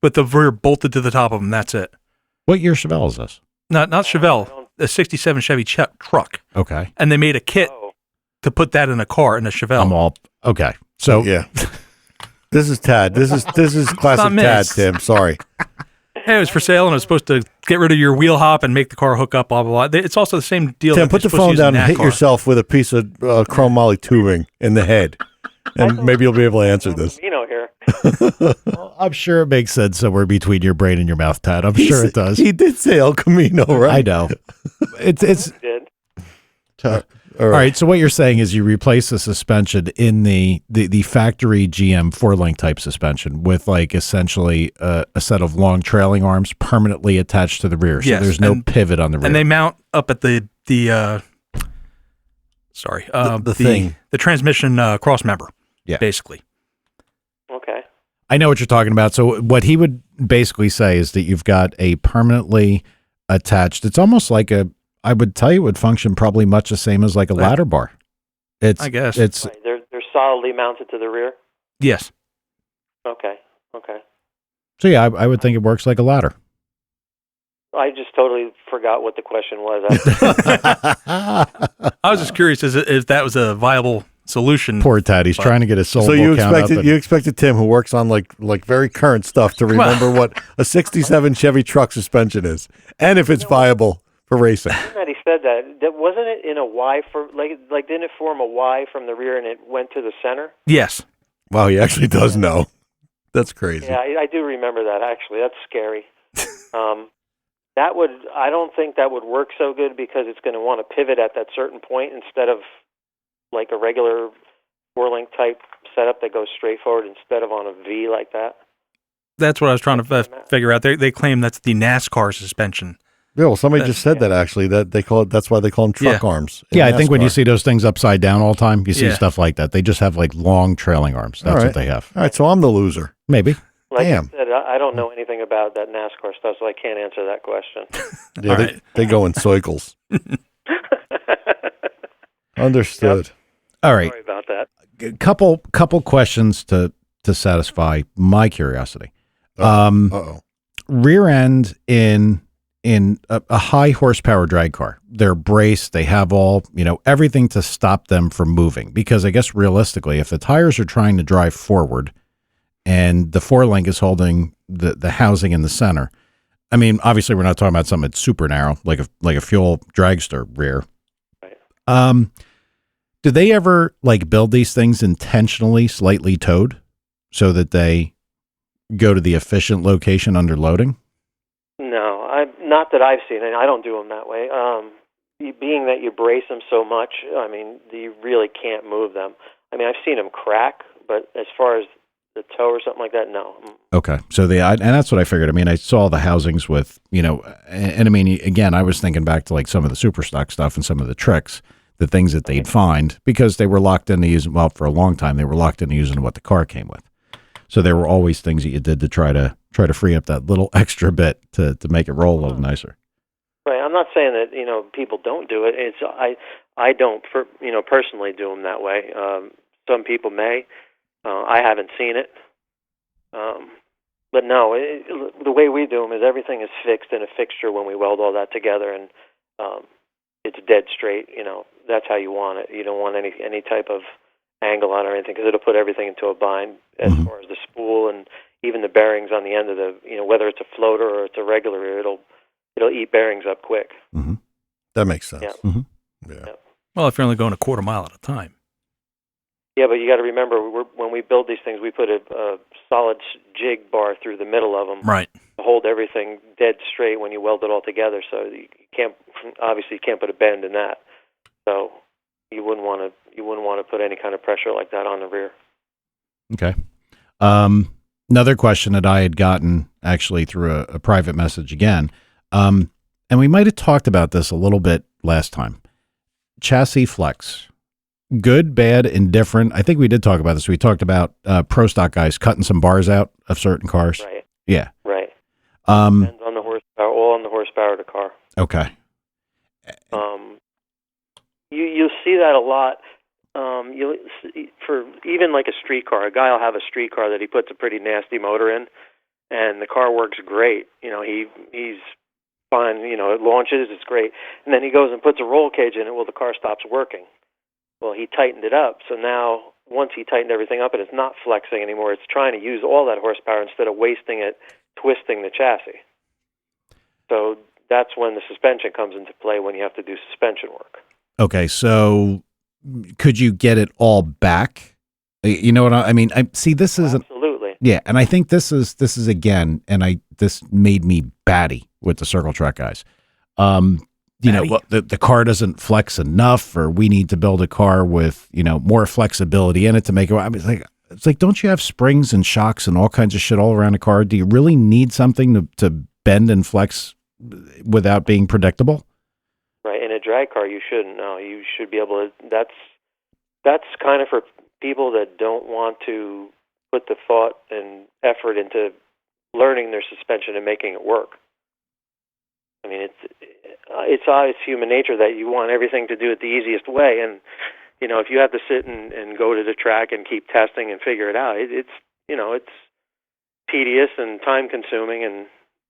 but the rear bolted to the top of them. That's it. What year Chevelle is this? Not Chevelle, a '67 Chevy truck, Okay. and they made a kit Oh, to put that in a car in a Chevelle. I'm all okay. So Yeah. This is Tad. This is classic not me. Tad, Tim. Sorry. Hey, it was for sale, and it was supposed to get rid of your wheel hop and make the car hook up. Blah blah blah. It's also the same deal. Tim, that put the you're supposed phone to use in down and hit NASCAR. yourself with a piece of chrome moly tubing in the head, and maybe you'll be able to answer this. here. well, I'm sure it makes sense somewhere between your brain and your mouth, Tad. I'm sure it does. He did say El Camino, right? I know. It's Did. All all right. So what you're saying is you replace the suspension in the factory GM 4-link type suspension with like essentially a set of long trailing arms permanently attached to the rear. So Yes, there's no and- pivot on the rear. and they mount up at the thing. the transmission cross member. Yeah. basically. Okay. I know what you're talking about. So what he would basically say is that you've got a permanently attached. It's almost like I would tell you it would function probably much the same as like a ladder bar. It's I guess. it's Right. They're solidly mounted to the rear. Yes. Okay. Okay. so yeah, I would think it works like a ladder. I just totally forgot what the question was. I was just curious if that was a viable solution. Poor Tad, he's But- trying to get his soul So you count up. expected Tim, who works on like very current stuff, to remember what a '67 Chevy truck suspension is, and if it's viable for racing. That he said that wasn't it in a Y for like didn't it form a Y from the rear and it went to the center? Yes. Wow, he actually does know. That's crazy. Yeah, I do remember that actually. That's scary. I don't think that would work so good because it's going to want to pivot at that certain point instead of like a regular 4-link type setup that goes straight forward instead of on a V like that. That's what I was trying to figure out. They claim that's the NASCAR suspension. Yeah, well, somebody just said that actually. That they call it. That's why they call them truck arms. in Yeah, I think when you NASCAR. see those things upside down all the time, you see Yeah. stuff like that. They just have like long trailing arms. That's All right. what they have. All right, so I'm the loser. Maybe. Like Damn. I said, I don't know anything about that NASCAR stuff, so I can't answer that question. Yeah, All they, right. they go in cycles. Understood. All right. Sorry about that. A couple questions to satisfy my curiosity. Uh-oh. Rear end in a high horsepower drag car, they're braced, they have all, everything to stop them from moving, because I guess realistically, if the tires are trying to drive forward and the 4-link is holding the housing in the center, I mean, obviously we're not talking about something that's super narrow like a fuel dragster rear. Right. Do they ever like build these things intentionally slightly towed so that they go to the efficient location under loading? No, not that I've seen it. I don't do them that way. Being that you brace them so much, I mean, you really can't move them. I mean, I've seen them crack, but as far as the toe or something like that, no. Okay. So and that's what I figured. I mean, I saw the housings with, and I mean, again, I was thinking back to like some of the super stock stuff and some of the tricks, the things that they'd find because they were locked into using, well, for a long time, they were locked into using what the car came with. So there were always things that you did to try to free up that little extra bit to make it roll a little nicer. Right. I'm not saying that, people don't do it. I don't, personally do them that way. Some people may. I haven't seen it. But no, the way we do them is everything is fixed in a fixture when we weld all that together, and it's dead straight. That's how you want it. You don't want any type of angle on or anything because it'll put everything into a bind as far as the spool and even the bearings on the end of the, whether it's a floater or it's a regular, it'll eat bearings up quick. Mm-hmm. That makes sense. Yeah. Mm-hmm. Yeah. Well, if you're only going a quarter mile at a time. Yeah, but you got to remember, when we build these things, we put a solid jig bar through the middle of them, right, to hold everything dead straight when you weld it all together. So you can't put a bend in that. So you wouldn't want to put any kind of pressure like that on the rear. Okay. Another question that I had gotten actually through a private message again, and we might have talked about this a little bit last time. Chassis flex. Good, bad, indifferent. I think we did talk about this. We talked about pro stock guys cutting some bars out of certain cars. Right. Yeah. Right. Depends on the horsepower, all on the horsepower of the car. Okay. You'll see that a lot. You'll see, for even like a street car, a guy will have a street car that he puts a pretty nasty motor in, and the car works great. He's fine. It launches, it's great, and then he goes and puts a roll cage in it. Well, the car stops working. Well, he tightened it up. So now, once he tightened everything up, and it's not flexing anymore, it's trying to use all that horsepower instead of wasting it, twisting the chassis. So that's when the suspension comes into play, when you have to do suspension work. Okay, so could you get it all back? You know what I mean? This is absolutely. Yeah, and I think this is again, and this made me batty with the Circle Track guys. The car doesn't flex enough, or we need to build a car with, more flexibility in it to make it. It's like, don't you have springs and shocks and all kinds of shit all around a car? Do you really need something to bend and flex without being predictable? Right. In a drag car, you shouldn't. No, you should be able to. That's kind of for people that don't want to put the thought and effort into learning their suspension and making it work. I mean, it's human nature that you want everything to do it the easiest way, and if you have to sit and go to the track and keep testing and figure it out, it's tedious and time consuming, and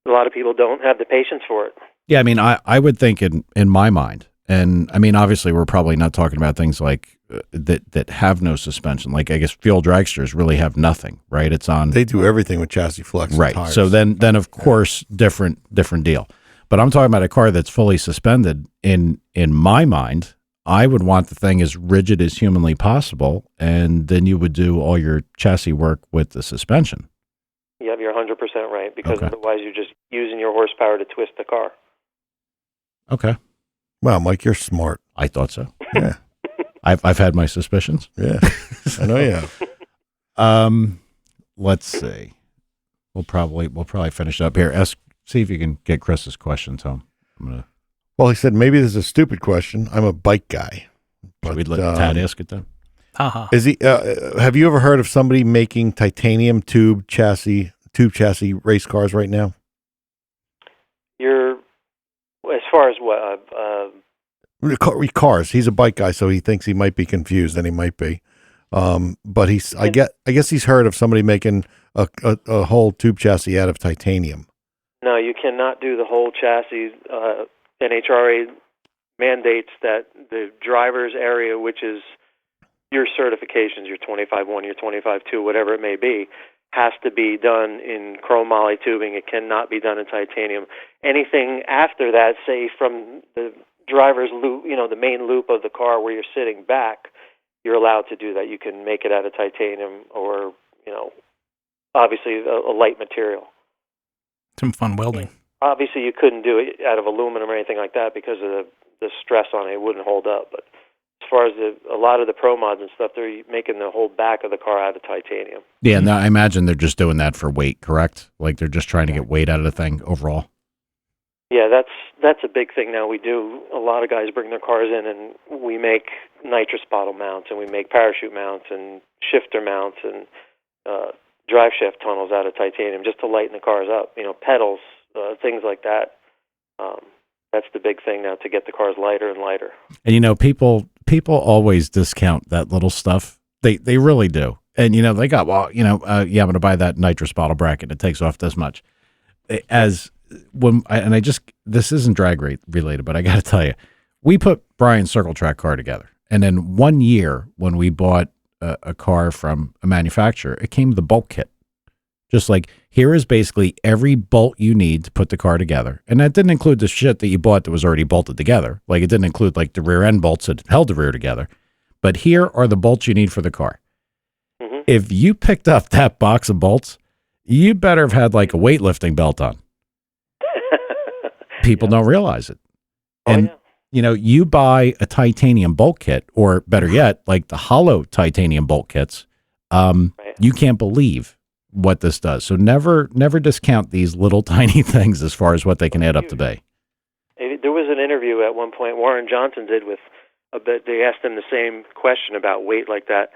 a lot of people don't have the patience for it. Yeah, I mean, I would think in my mind, and I mean, obviously, we're probably not talking about things like that have no suspension. Like, I guess fuel dragsters really have nothing, right? It's on. They do everything with chassis flex, right? And tires. So then of course, different deal. But I'm talking about a car that's fully suspended. In my mind, I would want the thing as rigid as humanly possible, and then you would do all your chassis work with the suspension. Yeah, you're 100% right, because otherwise you're just using your horsepower to twist the car. Okay. Wow, Mike, you're smart. I thought so. Yeah. I've had my suspicions. Yeah. I know you have. Let's see. We'll probably finish up here. See if you can get Chris's question, Tom. Well, he said, maybe this is a stupid question. I'm a bike guy. Should we let Tad ask it then? Is he? Have you ever heard of somebody making titanium tube chassis race cars right now? As far as what? Cars. He's a bike guy, so he thinks he might be confused, and he might be. But I guess he's heard of somebody making a whole tube chassis out of titanium. No, you cannot do the whole chassis. NHRA mandates that the driver's area, which is your certifications, your 25-1, your 25-2, whatever it may be, has to be done in chromoly tubing. It cannot be done in titanium. Anything after that, say from the driver's loop, the main loop of the car where you're sitting back, you're allowed to do that. You can make it out of titanium or, you know, obviously a light material. Some fun welding. Obviously, you couldn't do it out of aluminum or anything like that because of the stress on it. It wouldn't hold up. But as far as a lot of the Pro Mods and stuff, they're making the whole back of the car out of titanium. Yeah, and I imagine they're just doing that for weight, correct? Like they're just trying to get weight out of the thing overall. Yeah, that's a big thing now. We do. A lot of guys bring their cars in, and we make nitrous bottle mounts, and we make parachute mounts, and shifter mounts, and drive shaft tunnels out of titanium just to lighten the cars up. You know, pedals, things like that. That's the big thing now, to get the cars lighter and lighter. And you know, people always discount that little stuff. They really do. And you know, they got, well, you know, yeah, I'm going to buy that nitrous bottle bracket. It takes off this much. This isn't drag rate related, but I got to tell you, we put Brian's Circle Track car together, and then one year when we bought a car from a manufacturer, it came with a bolt kit. Just like, here is basically every bolt you need to put the car together. And that didn't include the shit that you bought that was already bolted together. Like, it didn't include like the rear end bolts that held the rear together. But here are the bolts you need for the car. Mm-hmm. If you picked up that box of bolts, you better have had like a weightlifting belt on. People don't realize it. And, you know, you buy a titanium bolt kit, or better yet, like the hollow titanium bolt kits, you can't believe what this does. So never discount these little tiny things as far as what they can add up to be. There was an interview at one point Warren Johnson did with, they asked him the same question about weight like that.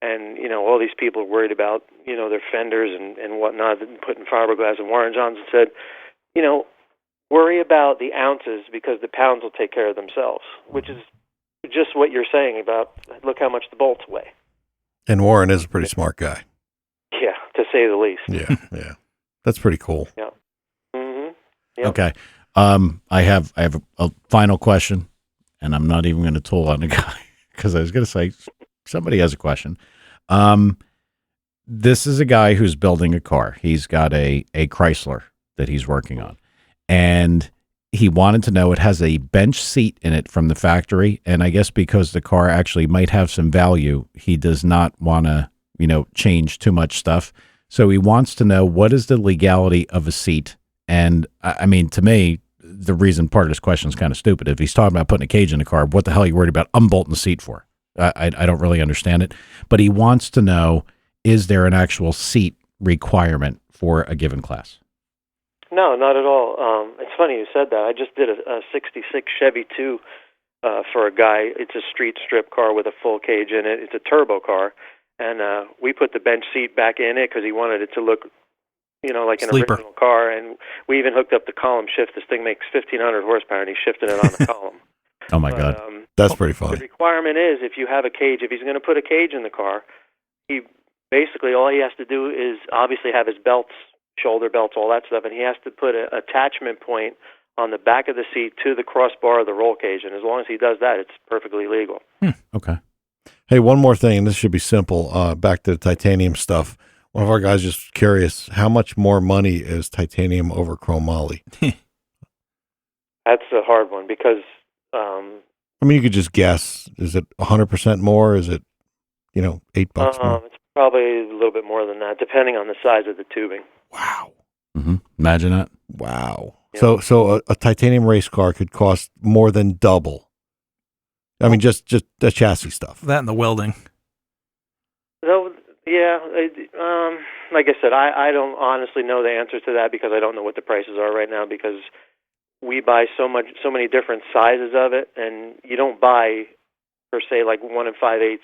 And, you know, all these people are worried about, you know, their fenders and whatnot, and putting fiberglass. And Warren Johnson said, you know, worry about the ounces because the pounds will take care of themselves, which is just what you're saying about, look how much the bolts weigh. And Warren is a pretty smart guy. Yeah, to say the least. Yeah. That's pretty cool. Yeah. Mm-hmm. Yep. Okay. I have a final question, and I'm not even going to tool on the guy because I was going to say somebody has a question. This is a guy who's building a car. He's got a Chrysler that he's working on, and he wanted to know, it has a bench seat in it from the factory, and I guess because the car actually might have some value, he does not want to, you know, change too much stuff. So he wants to know, what is the legality of a seat? And I mean, to me, the reason part of this question is kind of stupid. If he's talking about putting a cage in the car, what the hell are you worried about unbolting the seat for? I don't really understand it. But he wants to know, is there an actual seat requirement for a given class? No, not at all. It's funny you said that. I just did a 66 Chevy 2 for a guy. It's a street strip car with a full cage in it. It's a turbo car. And we put the bench seat back in it because he wanted it to look, you know, like an original car. And we even hooked up the column shift. This thing makes 1,500 horsepower, and he shifted it on the column. Oh, my God. That's pretty funny. The requirement is, if you have a cage, if he's going to put a cage in the car, he basically, all he has to do is obviously have his belts, shoulder belts, all that stuff, and he has to put an attachment point on the back of the seat to the crossbar of the roll cage. And as long as he does that, it's perfectly legal. Okay. Hey, one more thing, and this should be simple. Back to the titanium stuff. One of our guys just curious, how much more money is titanium over chromoly? That's a hard one because... I mean, you could just guess. Is it 100% more? Is it, you know, $8 more? It's probably a little bit more than that, depending on the size of the tubing. Wow. Mm-hmm. Imagine that. Wow. Yeah. So a titanium race car could cost more than double. I mean, just the chassis stuff. That and the welding. So, yeah, like I said, I don't honestly know the answer to that because I don't know what the prices are right now because we buy so many different sizes of it, and you don't buy, per se, like 1 5/8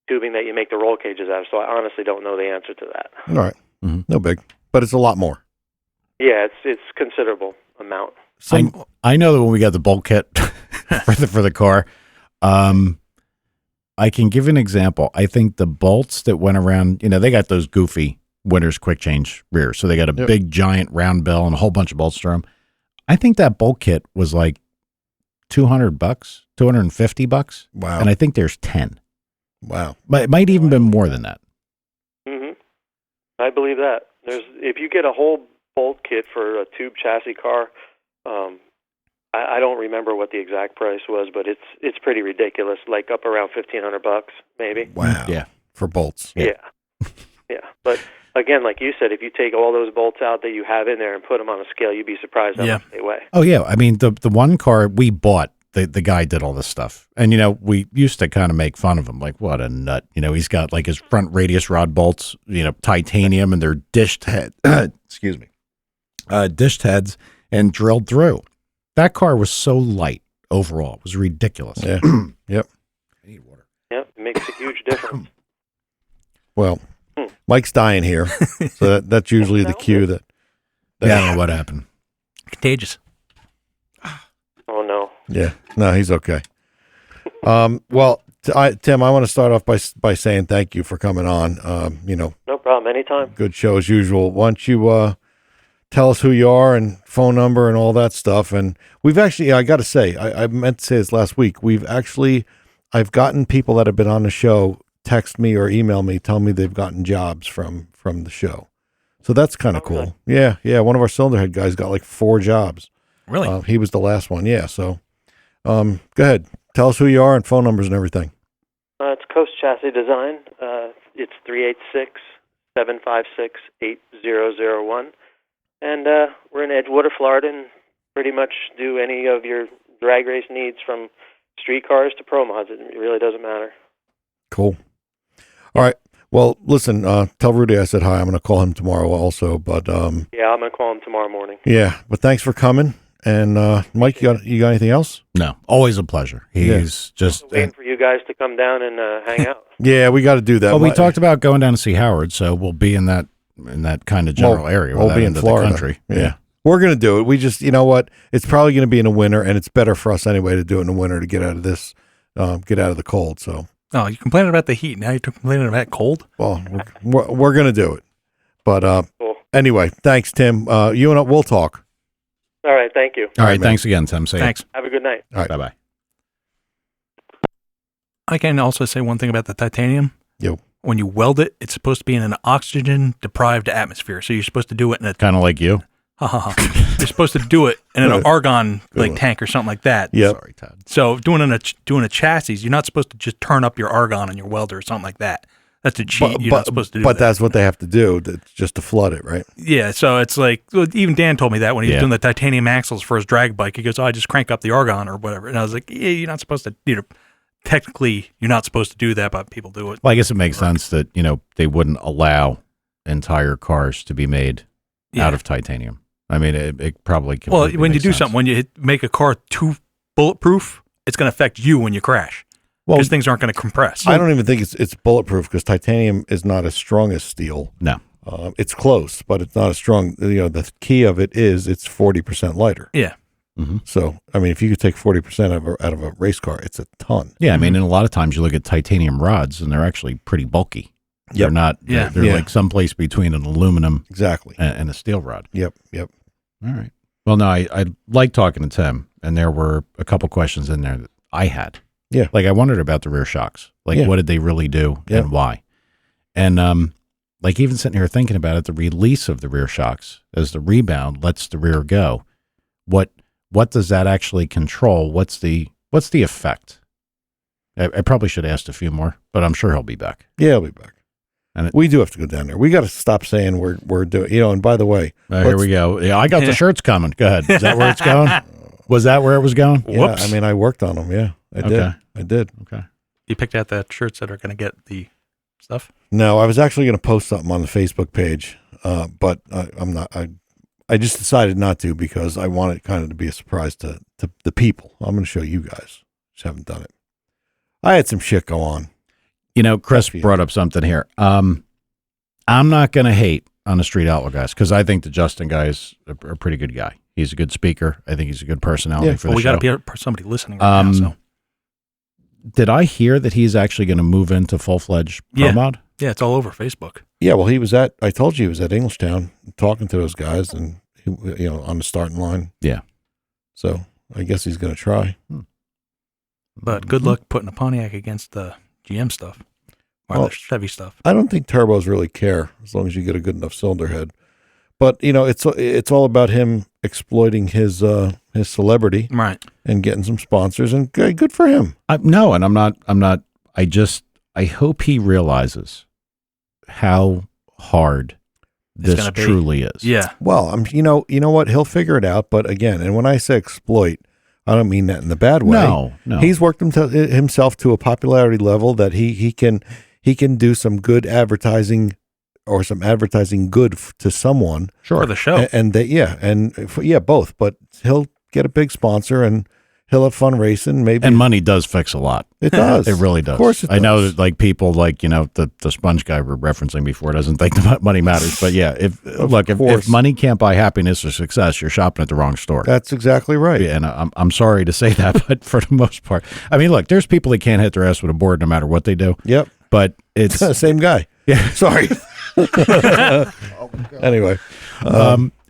tubing that you make the roll cages out of, so I honestly don't know the answer to that. All right. Mm-hmm. No big, but it's a lot more. Yeah, it's considerable amount. I know that when we got the bolt kit for the car, I can give an example. I think the bolts that went around, you know, they got those goofy Winters quick change rears, so they got a big giant round bell and a whole bunch of bolts through them. I think that bolt kit was like $200, $250. Wow. And I think there's 10. Wow. But it might even been more than that. Mm-hmm. I believe that. If you get a whole bolt kit for a tube chassis car, I don't remember what the exact price was, but it's pretty ridiculous. Like up around $1,500, maybe. Wow. Yeah. For bolts. Yeah. Yeah. But again, like you said, if you take all those bolts out that you have in there and put them on a scale, you'd be surprised how much they weigh. Oh yeah, I mean the one car we bought, the guy did all this stuff, and we used to kind of make fun of him, like what a nut. He's got like his front radius rod bolts, titanium, and they're dished head. Excuse me, dished heads and drilled through. That car was so light overall; it was ridiculous. Yeah. Yep. I need water. Yep, it makes a huge difference. Well, Mike's dying here, so that's usually the cue that. Yeah, I don't know what happened. Contagious. Oh no. Yeah, no, he's okay. Well, Tim, I want to start off by saying thank you for coming on. No problem. Anytime. Good show as usual. Why don't you tell us who you are and phone number and all that stuff? And we've actually, I got to say, I meant to say this last week. I've gotten people that have been on the show text me or email me, tell me they've gotten jobs from the show. So that's kind of cool. Really? Yeah. One of our cylinder head guys got like 4 jobs. Really? He was the last one. Yeah. So, go ahead. Tell us who you are and phone numbers and everything. It's Coast Chassis Design. It's 386-756-8001. And we're in Edgewater, Florida, and pretty much do any of your drag race needs from street cars to pro mods. It really doesn't matter. Cool. All right. Well, listen, tell Rudy I said hi. I'm going to call him tomorrow also, but yeah, I'm going to call him tomorrow morning. Yeah, but thanks for coming. And Mike, you got anything else? No, always a pleasure. He's just waiting for you guys to come down and hang out. Yeah, we got to do that. Well, we talked about going down to see Howard, so we'll be in that kind of general area. We'll be in Florida. The country. Yeah. We're going to do it. We just, you know what? It's probably going to be in the winter, and it's better for us anyway to do it in the winter to get out of this, get out of the cold. So. Oh, you complaining about the heat. Now you're complaining about cold? Well, we're going to do it. But cool. Anyway, thanks, Tim. You and I, we'll talk. All right. Thank you. All right. Thanks again, Tim. See you. Thanks. Have a good night. All right. Bye-bye. I can also say one thing about the titanium. Yo. When you weld it, it's supposed to be in an oxygen-deprived atmosphere. So you're supposed to do it in a... Kind of like you. You're supposed to do it in an argon tank or something like that. Yeah. Sorry, Todd. So doing a chassis, you're not supposed to just turn up your argon on your welder or something like that. That's a cheat. You're not supposed to do that. But that's what they have to do, just to flood it, right? Yeah, so it's like, even Dan told me that when he was doing the titanium axles for his drag bike. He goes, I just crank up the argon or whatever. And I was like, yeah, you're not supposed to, technically, you're not supposed to do that, but people do it. Well, I guess it makes sense that, they wouldn't allow entire cars to be made out of titanium. I mean, it probably can. Well, when you do something, when you make a car too bulletproof, it's going to affect you when you crash. Because things aren't going to compress. I don't even think it's bulletproof because titanium is not as strong as steel. No. It's close, but it's not as strong. The key of it is it's 40% lighter. Yeah. Mm-hmm. So, I mean, if you could take 40% out of a race car, it's a ton. Yeah, I mean, and a lot of times you look at titanium rods and they're actually pretty bulky. Yep. They're not, they're like someplace between an aluminum and a steel rod. Yep. All right. Well, no, I like talking to Tim, and there were a couple questions in there that I had. Yeah. Like I wondered about the rear shocks. Like what did they really do and why? And like even sitting here thinking about it, the release of the rear shocks as the rebound lets the rear go. What does that actually control? What's the effect? I probably should have asked a few more, but I'm sure he'll be back. Yeah, he'll be back. And we do have to go down there. We got to stop saying we're doing, and by the way. Here we go. Yeah, I got the shirts coming. Go ahead. Is that where it's going? Was that where it was going? Yeah, Whoops. I mean, I worked on them. Yeah, I did. Okay. You picked out the shirts that are going to get the stuff? No, I was actually going to post something on the Facebook page, but I'm not. I just decided not to because I want it kind of to be a surprise to the people. I'm going to show you guys. Just haven't done it. I had some shit go on. Chris brought up something here. I'm not going to hate on the Street Outlaw guys because I think the Justin guy is a pretty good guy. He's a good speaker. I think he's a good personality for the show. We got to be somebody listening right now. So. Did I hear that he's actually going to move into full-fledged pro mod? Yeah, it's all over Facebook. Yeah, well, I told you he was at Englishtown talking to those guys and, on the starting line. Yeah. So I guess he's going to try. But good luck putting a Pontiac against the GM stuff or the Chevy stuff. I don't think turbos really care as long as you get a good enough cylinder head. But, it's all about him exploiting his celebrity Right. and getting some sponsors, and good for him. No, and I'm not. I hope he realizes how hard this gonna be. truly is. Yeah. Well, you know what? He'll figure it out. But again, and when I say exploit, I don't mean that in the bad way. No. He's worked himself to a popularity level that he can do some good advertising or some advertising good to someone. For the show. Both. But he'll get a big sponsor and he'll have fun racing. Maybe And money does fix a lot. it does. It really does. Of course, it I know does. that like people like the sponge guy we're referencing before doesn't think the money matters, but yeah, if course. money can't buy happiness or success, you're shopping at the wrong store. That's exactly right. And I'm sorry to say that, but for the most part, I mean, look, there's people that can't hit their ass with a board no matter what they do. Yep. But it's Same guy. yeah. Sorry. Anyway,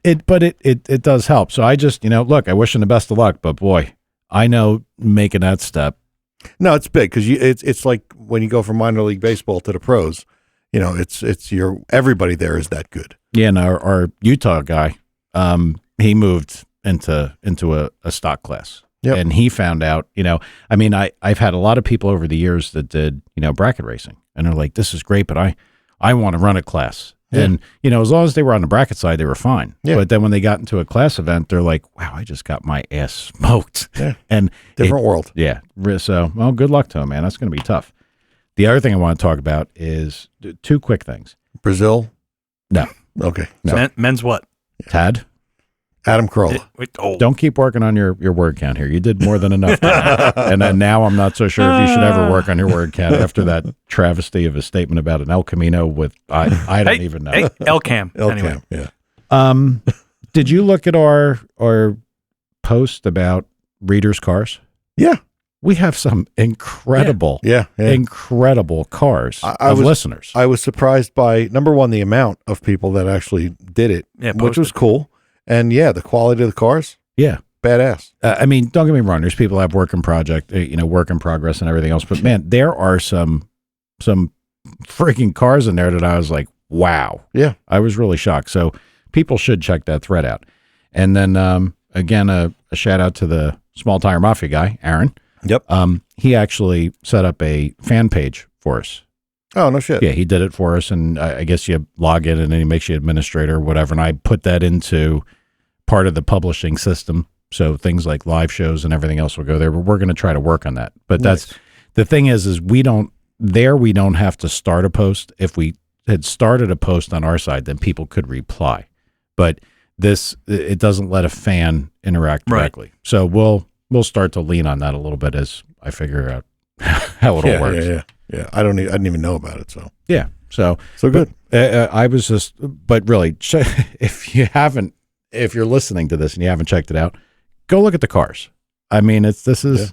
It does help. So I just look, I wish him the best of luck, but boy, I know making that step. no, it's big because it's like when you go from minor league baseball to the pros. It's everybody there is that good. Yeah, and our Utah guy, he moved into a stock class. Yep. And he found out, I mean, I've had a lot of people over the years that did, bracket racing, and they're like, this is great, but I want to run a class. Yeah. And, as long as they were on the bracket side, they were fine. Yeah. But then when they got into a class event, they're like, wow, I just got my ass smoked. Yeah. And Different world. yeah. So, well, good luck to him, man. That's going to be tough. The other thing I want to talk about is two quick things. Brazil. No. Okay. No. So, Men's what? Tad, Adam Carolla. don't keep working on your word count here. You did more than enough. And then now I'm not so sure if you should ever work on your word count after that travesty of a statement about an El Camino with, I don't even know. Hey, Elcam. El Anyway. Cam, yeah. Did you look at our post about readers' cars? Yeah. We have some incredible, Yeah. incredible cars I of was- listeners. I was surprised by, number one, the amount of people that actually did it, Yeah, which was cool. And yeah, the quality of the cars, Yeah. badass. I mean, don't get me wrong. There's people that have work in project, work in progress and everything else. But man, there are some freaking cars in there that I was like, wow. Yeah. I was really shocked. So people should check that thread out. And then, again, a shout out to the Small Tire Mafia guy, Aaron. Yep. He actually set up a fan page for us. Oh, no shit. Yeah, he did it for us, and I guess you log in, and then he makes you administrator or whatever. And I put that into part of the publishing system, so things like live shows and everything else will go there. But we're going to try to work on that. But that's the thing is we don't have to start a post. If we had started a post on our side, then people could reply. But it doesn't let a fan interact directly. So we'll start to lean on that a little bit as I figure out how it all works. Yeah. I didn't even know about it. So Yeah. So good. I was just, but really, if you're listening to this and you haven't checked it out, go look at the cars. I mean, this is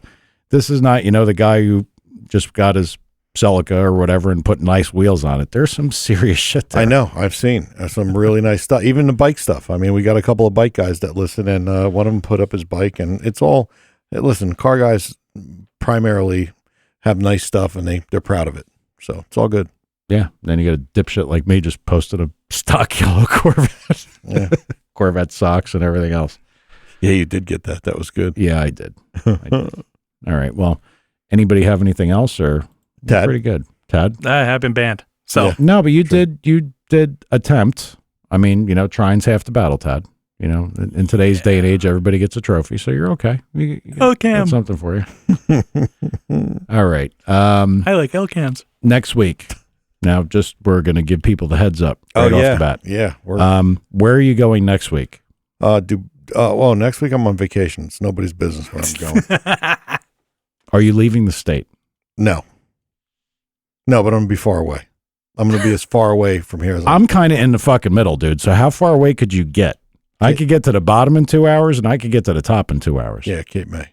not, the guy who just got his Celica or whatever and put nice wheels on it. There's some serious shit there. I know. I've seen some really nice stuff. Even the bike stuff. I mean, we got a couple of bike guys that listen, and one of them put up his bike, and it's all. Listen, car guys primarily have nice stuff, and they're proud of it. So it's all good. Yeah. Then you got a dipshit like me just posted a stock yellow Corvette, Corvette socks and everything else. Yeah, you did get that. That was good. Yeah, I did. All right. Well, anybody have anything else or? Tad? Pretty good. Tad? I have been banned. So Yeah. No, but you did attempt. I mean, trying's half the battle, Tad. In today's day and age, everybody gets a trophy, so you're okay. You got something for you. All right. I like Elcams. Next week. Now, we're going to give people the heads up right off the bat. Yeah. We're, where are you going next week? well, next week I'm on vacation. It's nobody's business where I'm going. Are you leaving the state? No, but I'm going to be far away. I'm going to be as far away from here as I'm kind of in the fucking middle, dude. So how far away could you get? I could get to the bottom in 2 hours, and I could get to the top in 2 hours. Yeah, Cape May.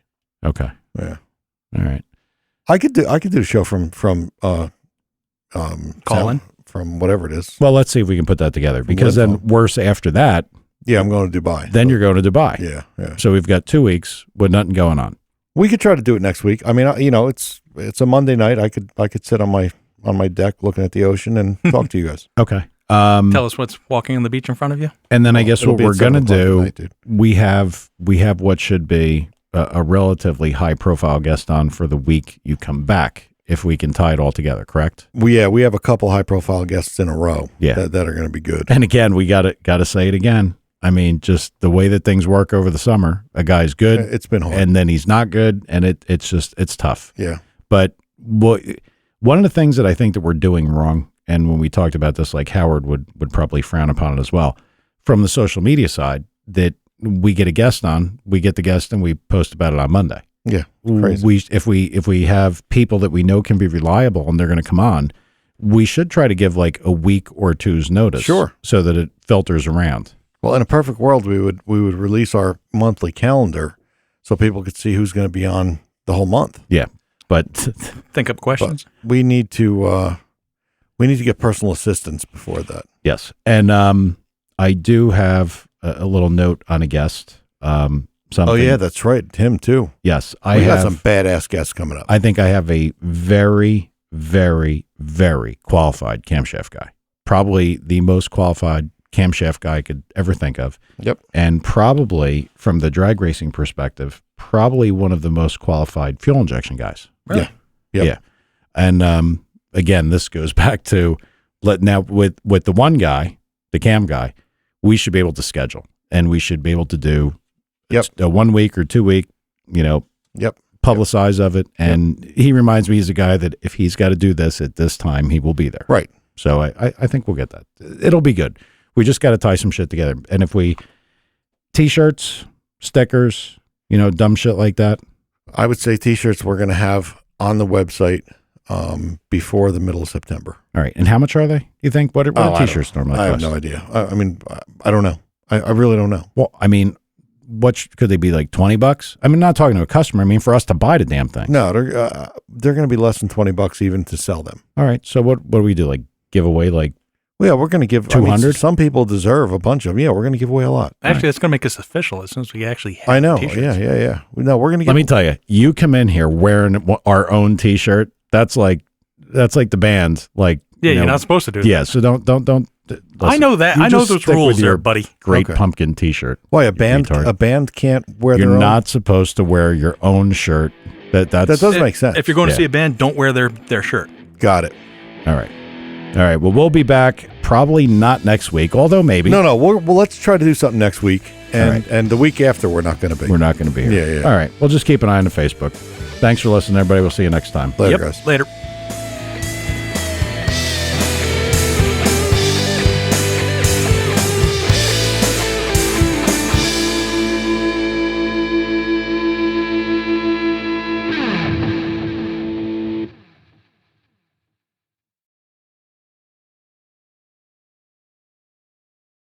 Okay. Yeah. All right. I could do a show from Colin? from whatever it is. Well, let's see if we can put that together, because then worse after that, Yeah, I'm going to Dubai. then you're going to Dubai. Yeah. So we've got 2 weeks with nothing going on. We could try to do it next week. I mean, it's a Monday night. I could sit on my deck looking at the ocean and talk to you guys. Okay. Tell us what's walking on the beach in front of you. And then I guess It'll what be at we're going to 7 o'clock do, tonight, dude. we have what should be a relatively high profile guest on for the week you come back, if we can tie it all together, correct? We have a couple high profile guests in a row. Yeah. that are going to be good. And again, we got to say it again. I mean, just the way that things work over the summer, a guy's good It's been hard. and then he's not good, and it's tough. Yeah. But one of the things that I think that we're doing wrong, and when we talked about this, like Howard would probably frown upon it as well, from the social media side, that we get a guest on, we get the guest, and we post about it on Monday. Yeah. Crazy. If we have people that we know can be reliable and they're going to come on, we should try to give like a week or two's notice, Sure. so that it filters around. Well, in a perfect world, we would release our monthly calendar so people could see who's going to be on the whole month. Yeah, but Think up questions. But we need to get personal assistance before that. yes, and I do have a little note on a guest. Something. Oh yeah, that's right. Him too. Yes, We I got have some badass guests coming up. I think I have a very, very, very qualified camshaft guy. Probably the most qualified camshaft guy I could ever think of. Yep. And probably, from the drag racing perspective, probably one of the most qualified fuel injection guys. Really? Yeah. Yep. Yeah. And again, this goes back to now with the one guy, the cam guy, we should be able to schedule, and we should be able to do Yep. a 1 week or 2 week, Yep. publicize of it. And he reminds me he's a guy that if he's got to do this at this time, he will be there. Right. So I think we'll get that. It'll be good. We just got to tie some shit together. And if we t-shirts, stickers, dumb shit like that. I would say t-shirts we're going to have on the website before the middle of September. All right. And how much are they? You think? What I are don't t-shirts normally I have cost? no idea. I mean, I don't know. I really don't know. Well, I mean, could they be like $20? I mean, not talking to a customer. I mean, for us to buy the damn thing. No, they're going to be less than $20 even to sell them. All right. So what do we do? Like give away like Well, yeah, we're going to give 200? Some people deserve a bunch of them. Yeah, we're going to give away a lot. Actually, that's going to make us official as soon as we actually have I know. t-shirts. Yeah. No, we're going to give. Let me tell you, you come in here wearing our own t-shirt. That's like the band. Like, Yeah, you're not supposed to do Yeah. So don't. I know that. You I know just those stick with rules there, your buddy. Great Okay. pumpkin t-shirt. Why a you band? retard. A band can't wear You're their own. not supposed to wear your own shirt. That does make sense. If you're going to Yeah. see a band, don't wear their shirt. Got it. All right. Well, we'll be back probably not next week, although maybe. No. Well, let's try to do something next week, and All right. and the week after we're not going to be. We're not going to be here. Yeah. All right. We'll just keep an eye on the Facebook. Thanks for listening, everybody. We'll see you next time. Later, Yep. guys. Later.